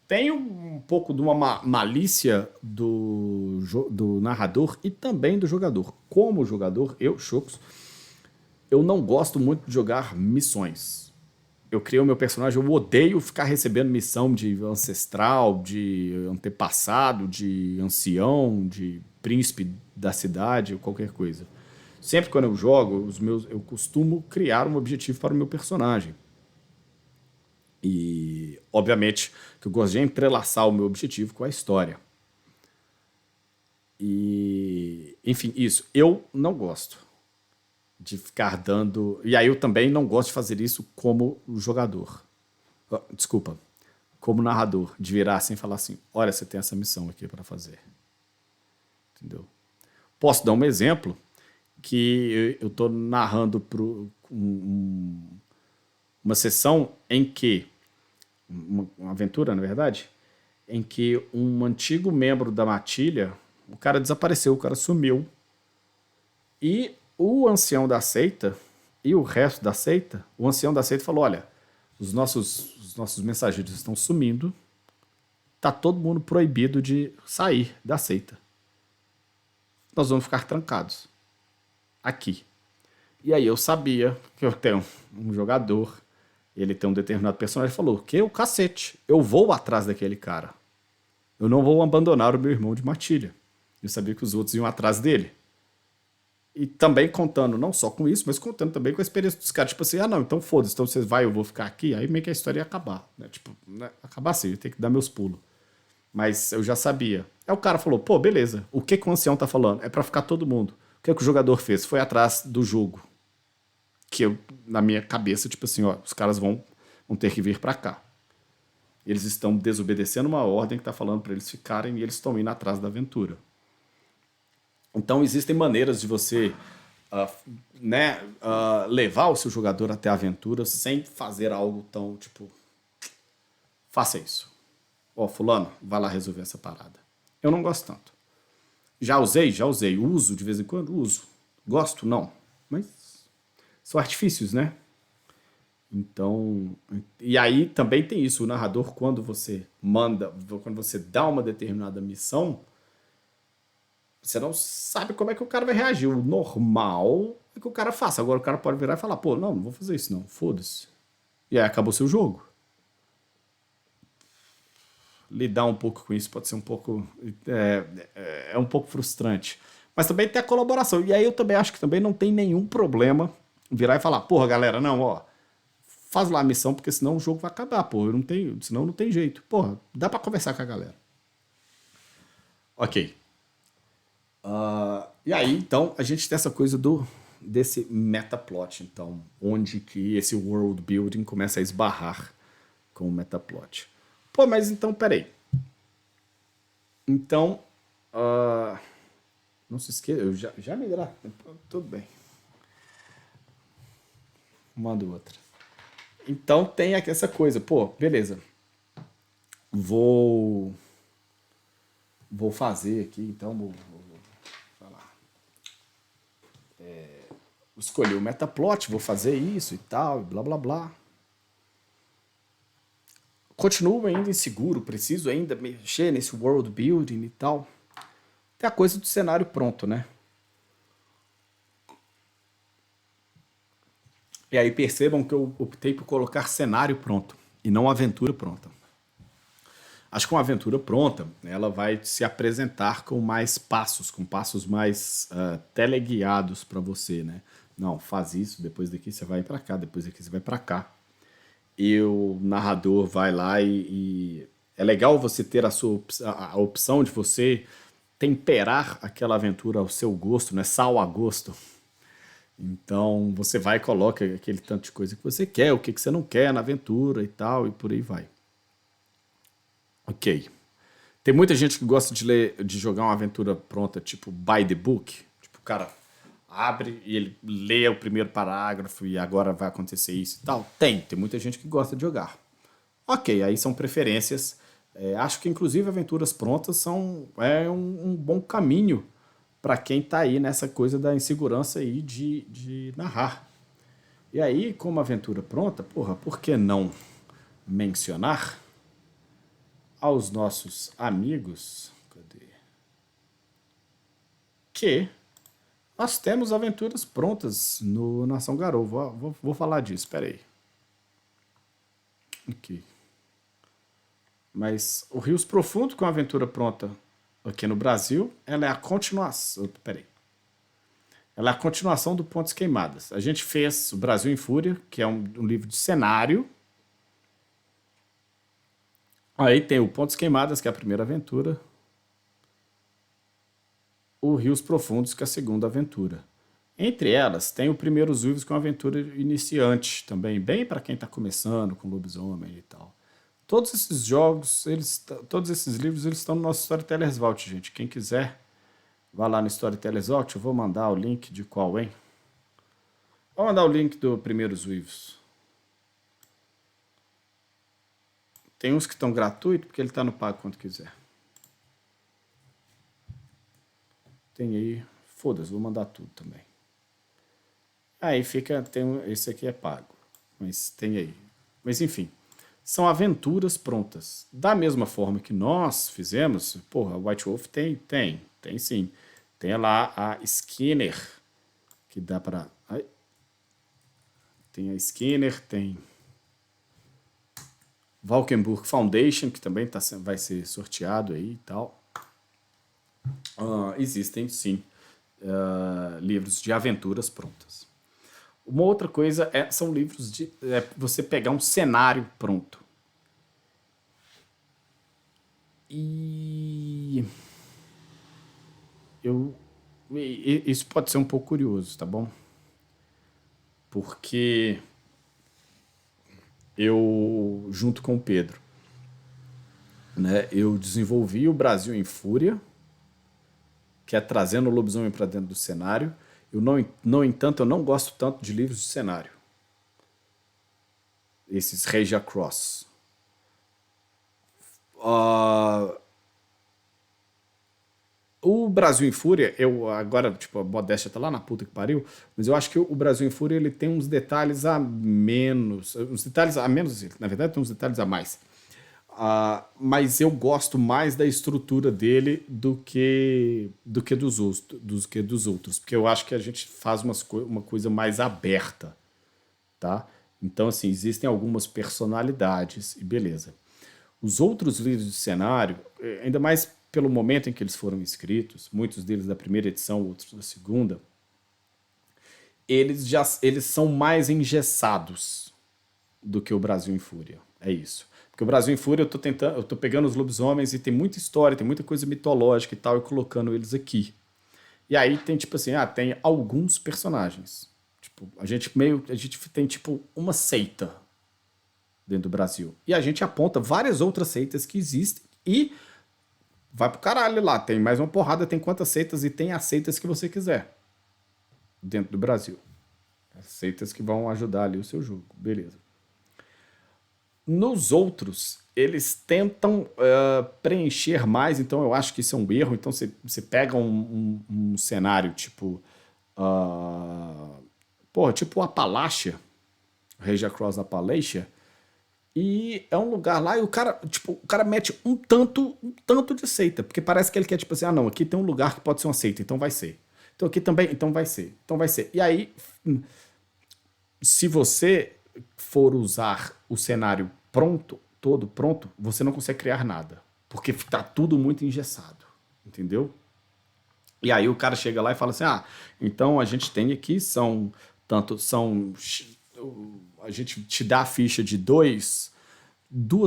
Speaker 1: Tem um pouco de uma malícia do narrador e também do jogador. Como jogador, Chocos, eu não gosto muito de jogar missões. Eu criei o meu personagem, eu odeio ficar recebendo missão de ancestral, de antepassado, de ancião, de príncipe da cidade, ou qualquer coisa. Sempre quando eu jogo, eu costumo criar um objetivo para o meu personagem. E, obviamente, que eu gosto de entrelaçar o meu objetivo com a história. E, enfim, isso. Eu não gosto de ficar dando... E aí eu também não gosto de fazer isso como jogador. Desculpa. Como narrador. De virar assim e falar assim, olha, você tem essa missão aqui para fazer. Entendeu? Posso dar um exemplo que eu estou narrando uma sessão em que uma aventura, na verdade, em que um antigo membro da matilha, o cara desapareceu, o cara sumiu. E o ancião da seita e o resto da seita, o ancião da seita falou, olha, os nossos mensageiros estão sumindo, tá todo mundo proibido de sair da seita. Nós vamos ficar trancados aqui. E aí eu sabia que eu tenho um jogador, ele tem um determinado personagem, falou, que o cacete, eu vou atrás daquele cara. Eu não vou abandonar o meu irmão de matilha. Eu sabia que os outros iam atrás dele. E também contando, não só com isso, mas contando também com a experiência dos caras. Tipo assim, não, então foda-se, então eu vou ficar aqui. Aí meio que a história ia acabar. Né? Tipo, né? Acabar assim, eu tenho que dar meus pulos. Mas eu já sabia. Aí o cara falou, pô, beleza. O que que o ancião tá falando? É pra ficar todo mundo. O que que o jogador fez? Foi atrás do jogo. Que eu, na minha cabeça, tipo assim, ó, os caras vão ter que vir pra cá. Eles estão desobedecendo uma ordem que tá falando pra eles ficarem e eles estão indo atrás da aventura. Então existem maneiras de você levar o seu jogador até a aventura sem fazer algo tão, tipo, faça isso. Ó, fulano, vai lá resolver essa parada. Eu não gosto tanto. Já usei, já usei. Uso de vez em quando? Uso. Gosto? Não. Mas são artifícios, né? Então, e aí também tem isso. O narrador, quando você manda, quando você dá uma determinada missão, você não sabe como é que o cara vai reagir. O normal é que o cara faça. Agora o cara pode virar e falar, pô, não vou fazer isso não, foda-se. E aí acabou seu jogo. Lidar um pouco com isso pode ser um pouco é um pouco frustrante, mas também tem a colaboração, e aí eu também acho que também não tem nenhum problema virar e falar, porra galera, não, ó, faz lá a missão, porque senão o jogo vai acabar, porra, eu não tenho, senão não tem jeito, porra, dá pra conversar com a galera. Ok. E aí então a gente tem essa coisa desse metaplot, então, onde que esse world building começa a esbarrar com o metaplot. Pô, mas então, peraí. Então, não se esqueça, eu já me gra... Tudo bem. Manda outra. Então tem aqui essa coisa, pô, beleza. Vou fazer aqui, então, vou falar. Escolhi o metaplot, vou fazer isso e tal, e blá blá blá. Continuo ainda inseguro, preciso ainda mexer nesse world building e tal. Tem a coisa do cenário pronto, né? E aí percebam que eu optei por colocar cenário pronto e não aventura pronta. Acho que uma aventura pronta, ela vai se apresentar com mais passos, com passos mais teleguiados para você, né? Não, faz isso, depois daqui você vai para cá, depois daqui você vai para cá. E o narrador vai lá e é legal você ter a opção de você temperar aquela aventura ao seu gosto, né? Sal a gosto. Então você vai e coloca aquele tanto de coisa que você quer, o que você não quer na aventura e tal, e por aí vai. Ok. Tem muita gente que gosta de ler, de jogar uma aventura pronta, tipo by the book. Tipo, o cara abre e ele lê o primeiro parágrafo e agora vai acontecer isso e tal. Tem muita gente que gosta de jogar. Ok, aí são preferências. Acho que inclusive aventuras prontas são um bom caminho para quem está aí nessa coisa da insegurança aí de narrar. E aí, como aventura pronta, porra, por que não mencionar aos nossos amigos que nós temos aventuras prontas no Nação Garou. Vou falar disso, peraí. Aqui. Mas o Rios Profundo, com a aventura pronta aqui no Brasil, ela é a continuação. Peraí. Ela é a continuação do Pontes Queimadas. A gente fez o Brasil em Fúria, que é um livro de cenário. Aí tem o Pontes Queimadas, que é a primeira aventura. O Rios Profundos, que é a segunda aventura. Entre elas, tem o Primeiros Uivos, que é uma aventura iniciante também, bem para quem está começando com lobisomem e tal. Todos esses jogos, todos esses livros, eles estão no nosso Storytellers Vault, gente. Quem quiser, vá lá no Storytellers Vault. Eu vou mandar o link de qual, hein? Vou mandar o link do Primeiros Uivos. Tem uns que estão gratuitos, porque ele está no pago quanto quiser. Tem aí, foda-se, vou mandar tudo também. Aí fica, esse aqui é pago, mas tem aí. Mas enfim, são aventuras prontas. Da mesma forma que nós fizemos, porra, White Wolf tem sim. Tem lá a Skinner, que dá pra... Tem a Skinner, tem Valkenburg Foundation, que também vai ser sorteado aí e tal. Existem, sim, livros de aventuras prontas. Uma outra coisa são livros de você pegar um cenário pronto E eu isso pode ser um pouco curioso, tá bom? Porque eu, junto com o Pedro, né, eu desenvolvi o Brasil em Fúria, que é trazendo o lobisomem para dentro do cenário. Eu não, no entanto, eu não gosto tanto de livros de cenário. Esses Rage Across. Ah, o Brasil em Fúria, eu agora, tipo, a modéstia tá lá na puta que pariu, mas eu acho que o Brasil em Fúria ele tem uns detalhes a menos. Uns detalhes a menos, na verdade, tem uns detalhes a mais. Mas eu gosto mais da estrutura dele do que dos outros, porque eu acho que a gente faz uma coisa mais aberta, tá? Então, assim, existem algumas personalidades e beleza. Os outros livros de cenário, ainda mais pelo momento em que eles foram escritos, muitos deles da primeira edição, outros da segunda, eles são mais engessados do que o Brasil em Fúria. É isso. Porque o Brasil em Fúria eu tô pegando os lobisomens e tem muita história, tem muita coisa mitológica e tal, e colocando eles aqui. E aí tem tipo assim, tem alguns personagens. Tipo, a gente tem tipo uma seita dentro do Brasil. E a gente aponta várias outras seitas que existem e vai pro caralho lá. Tem mais uma porrada, tem quantas seitas e tem as seitas que você quiser dentro do Brasil. As seitas que vão ajudar ali o seu jogo. Beleza. Nos outros, eles tentam preencher mais, então eu acho que isso é um erro. Então você pega um cenário tipo. Tipo Apalácia, Rage Across Appalachia, e é um lugar lá e o cara mete um tanto de seita, porque parece que ele quer, tipo assim, não, aqui tem um lugar que pode ser uma seita, então vai ser. Então aqui também, então vai ser. Então vai ser. E aí, se você for usar o cenário pronto, todo pronto, você não consegue criar nada. Porque tá tudo muito engessado. Entendeu? E aí o cara chega lá e fala assim: então a gente tem aqui, a gente te dá a ficha de duas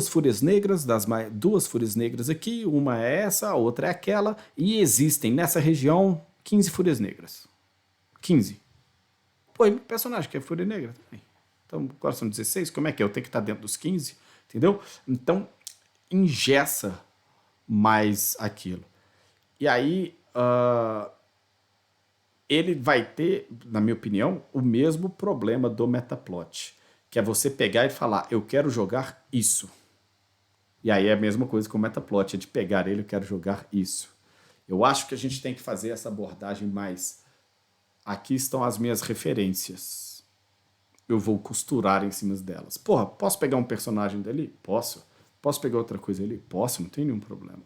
Speaker 1: fúrias negras, duas fúrias negras aqui, uma é essa, a outra é aquela, e existem nessa região 15 fúrias negras. 15. Pô, e meu personagem que é fúria negra também. Então, agora são 16, como é que é? Eu tenho que estar dentro dos 15, entendeu? Então, engessa mais aquilo. E aí, ele vai ter, na minha opinião, o mesmo problema do metaplot, que é você pegar e falar, eu quero jogar isso. E aí é a mesma coisa com o metaplot, é de pegar ele, eu quero jogar isso. Eu acho que a gente tem que fazer essa abordagem mais. Aqui estão as minhas referências. Eu vou costurar em cima delas. Porra, posso pegar um personagem dali? Posso. Posso pegar outra coisa ali? Posso, não tem nenhum problema.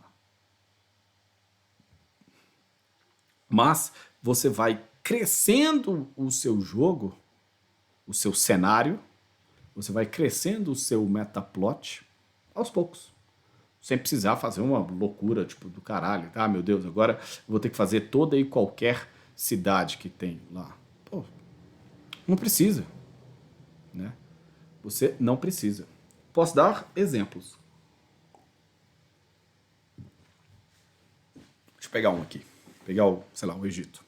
Speaker 1: Mas você vai crescendo o seu jogo, o seu cenário, você vai crescendo o seu metaplot aos poucos. Sem precisar fazer uma loucura, tipo, do caralho. Meu Deus, agora eu vou ter que fazer toda e qualquer cidade que tem lá. Pô, não precisa, né? Você não precisa. Posso dar exemplos. Deixa eu pegar um aqui. Pegar o, sei lá, o Egito.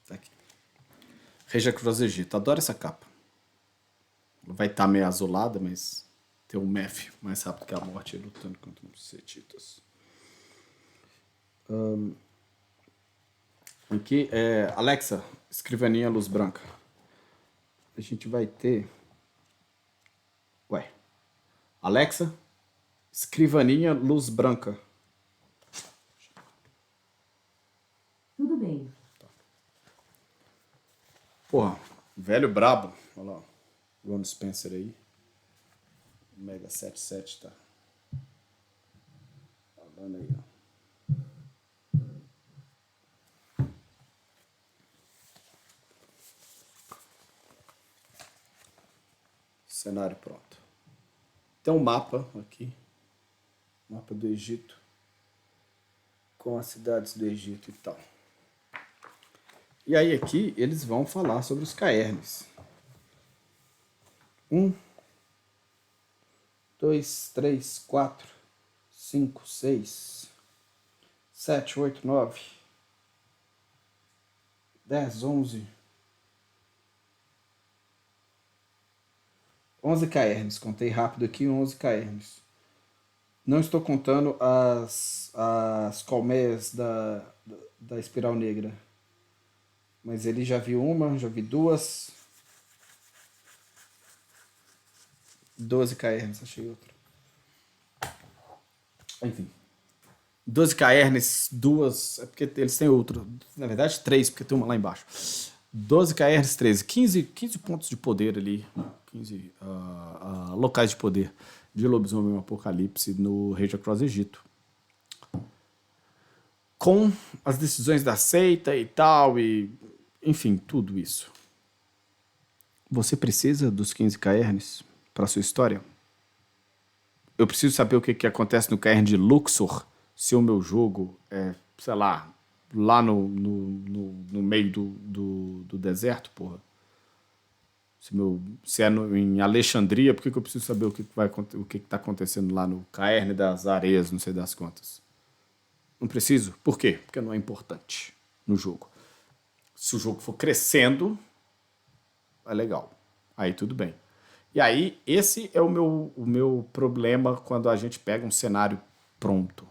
Speaker 1: Tá aqui. Regia Cruz Egito. Adoro essa capa. Vai estar meio azulada, mas tem um Meph mais rápido que a morte lutando contra os setitas. Aqui é Alexa, escrivaninha luz branca. A gente vai ter. Ué. Alexa, escrivaninha luz branca.
Speaker 2: Tudo bem.
Speaker 1: Porra, velho brabo. Olha lá. Ron Spencer aí. Mega 77, tá? Falando aí, ó. Cenário pronto. Tem um mapa aqui. Mapa do Egito. Com as cidades do Egito e tal. E aí aqui eles vão falar sobre os caernes. 1, 2, 3, 4, 5, 6, 7, 8, 9, 10, 11. 11 caernes. Contei rápido aqui, 11 caernes. Não estou contando as colmeias da espiral negra. Mas ele já viu uma, já vi duas. 12 caernes, achei outra. Enfim. 12 caernes, duas. É porque eles têm outro. Na verdade, 3, porque tem uma lá embaixo. 12 caernes, 13. 15 pontos de poder ali. 15 locais de poder de Lobisomem Apocalipse no Rage Across Egito. Com as decisões da seita e tal, e enfim, tudo isso. Você precisa dos 15 caernes para sua história? Eu preciso saber o que acontece no caerne de Luxor se o meu jogo é, sei lá, lá no meio do deserto, porra. Se é em Alexandria, por que eu preciso saber o que está acontecendo lá no caerne das areias, não sei das contas? Não preciso. Por quê? Porque não é importante no jogo. Se o jogo for crescendo, é legal. Aí tudo bem. E aí, esse é o meu problema quando a gente pega um cenário pronto.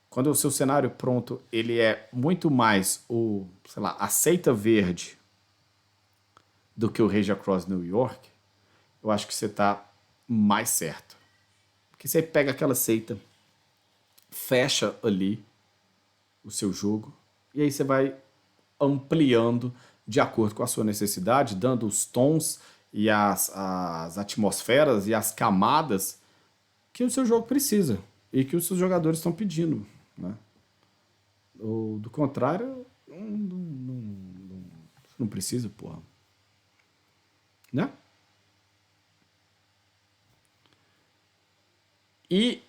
Speaker 1: Quando o seu cenário pronto, ele é muito mais a seita verde do que o Rage Across New York, eu acho que você está mais certo. Porque você pega aquela seita, fecha ali o seu jogo, e aí você vai ampliando de acordo com a sua necessidade, dando os tons e as atmosferas e as camadas que o seu jogo precisa e que os seus jogadores estão pedindo. Né? Ou, do contrário, não precisa, porra. Né? E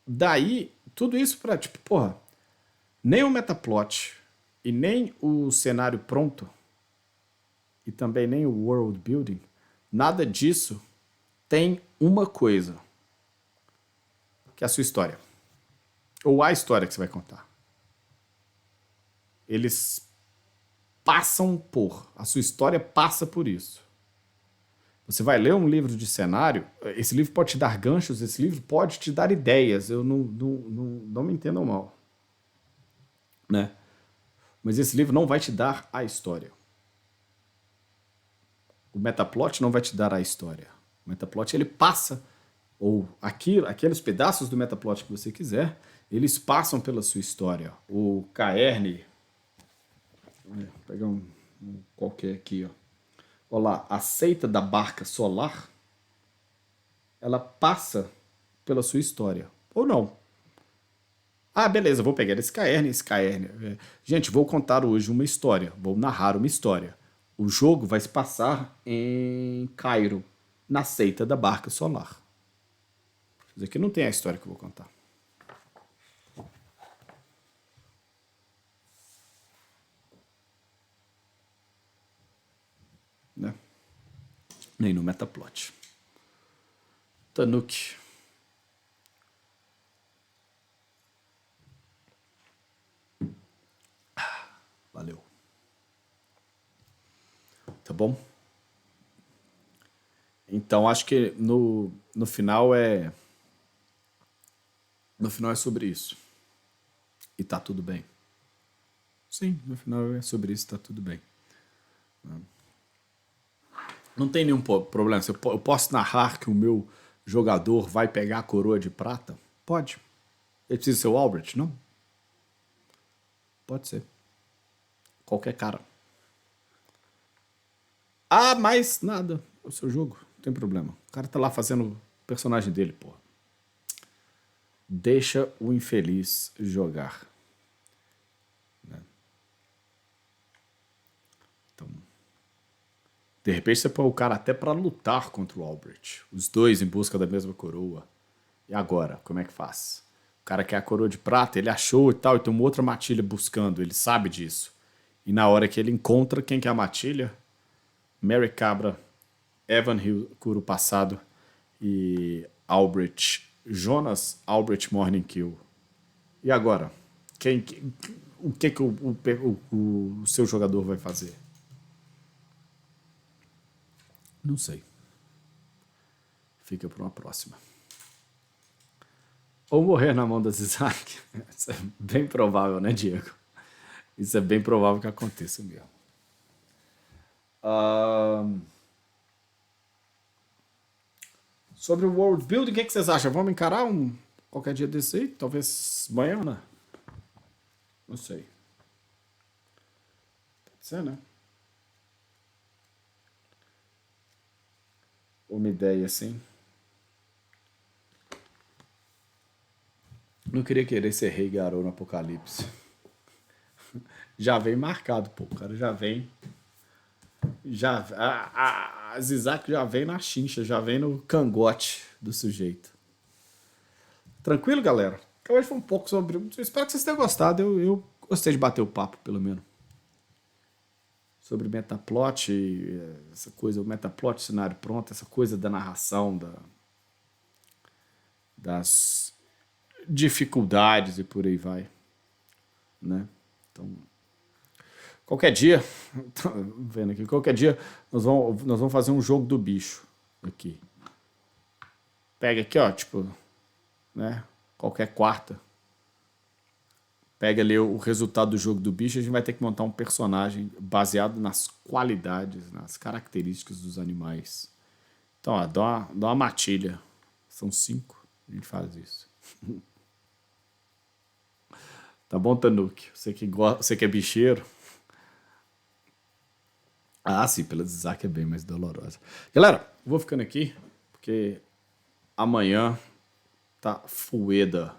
Speaker 1: daí, tudo isso pra, tipo, porra, nem o metaplot e nem o cenário pronto e também nem o world building, nada disso tem uma coisa, que é a sua história. Ou a história que você vai contar. Eles passam por, a sua história passa por isso. Você vai ler um livro de cenário, esse livro pode te dar ganchos, esse livro pode te dar ideias, eu não me entendam mal. Né? Mas esse livro não vai te dar a história. O metaplot não vai te dar a história. O metaplot, ele passa, ou aqueles pedaços do metaplot que você quiser, eles passam pela sua história. O Caerne, vou pegar um qualquer aqui, ó. Olha lá, a seita da barca solar, ela passa pela sua história. Ou não. Ah, beleza, vou pegar esse Caerne. Gente, vou contar hoje uma história. Vou narrar uma história. O jogo vai se passar em Cairo, na seita da barca solar. Isso aqui não tem a história que eu vou contar. Né? Nem no metaplot. Tanuki. Valeu. Tá bom? Então acho que no final é. No final é sobre isso. E tá tudo bem. Sim, no final é sobre isso e tá tudo bem. Não tem nenhum problema. Eu posso narrar que o meu jogador vai pegar a coroa de prata? Pode. Ele precisa ser o Albert? Não. Pode ser. Qualquer cara. Ah, mas nada. É o seu jogo. Não tem problema. O cara tá lá fazendo o personagem dele, porra. Deixa o infeliz jogar. Né? Então, de repente você põe o cara até pra lutar contra o Albert. Os dois em busca da mesma coroa. E agora, como é que faz? O cara quer a coroa de prata, ele achou e tal, e tem uma outra matilha buscando, ele sabe disso. E na hora que ele encontra quem que é a matilha, Mary Cabra, Evan Hill, Curo Passado e Albrecht, Jonas Albrecht Morningkill. E agora? O que, que o seu jogador vai fazer? Não sei. Fica para uma próxima. Ou morrer na mão das Isaac. Isso é bem provável, né, Diego? Isso é bem provável que aconteça mesmo. Sobre o world building, o que vocês acham? Vamos encarar qualquer dia desse aí? Talvez amanhã, né? Não sei. Pode ser, né? Uma ideia assim. Não queria querer ser rei Garou no Apocalipse. Já vem marcado, pô. O cara já vem. As Isaac já vem na chincha, já vem no cangote do sujeito. Tranquilo, galera? Então, hoje foi um pouco sobre. Eu espero que vocês tenham gostado. Eu gostei de bater o papo, pelo menos. Sobre metaplot, essa coisa, o metaplot, cenário pronto, essa coisa da narração, das dificuldades e por aí vai, né? Então, qualquer dia, vendo aqui, qualquer dia nós vamos fazer um jogo do bicho aqui. Pega aqui, ó, tipo, né? Qualquer quarta. Pega ali o resultado do jogo do bicho, a gente vai ter que montar um personagem baseado nas qualidades, nas características dos animais. Então, ó, dá uma matilha. São 5, a gente faz isso. Tá bom, Tanuki? Você que é bicheiro. Ah, sim, pela Isaac é bem mais dolorosa. Galera, eu vou ficando aqui, porque amanhã tá fueda.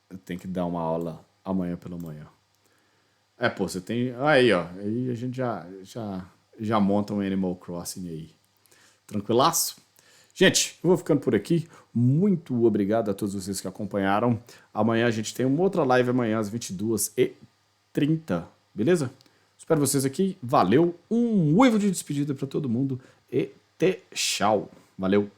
Speaker 1: Eu tenho que dar uma aula amanhã pela manhã. Pô, você tem... Aí, ó. Aí a gente já monta um Animal Crossing aí. Tranquilaço? Gente, eu vou ficando por aqui. Muito obrigado a todos vocês que acompanharam. Amanhã a gente tem uma outra live amanhã às 22h30. Beleza? Espero vocês aqui. Valeu. Um uivo de despedida para todo mundo. E tchau. Valeu.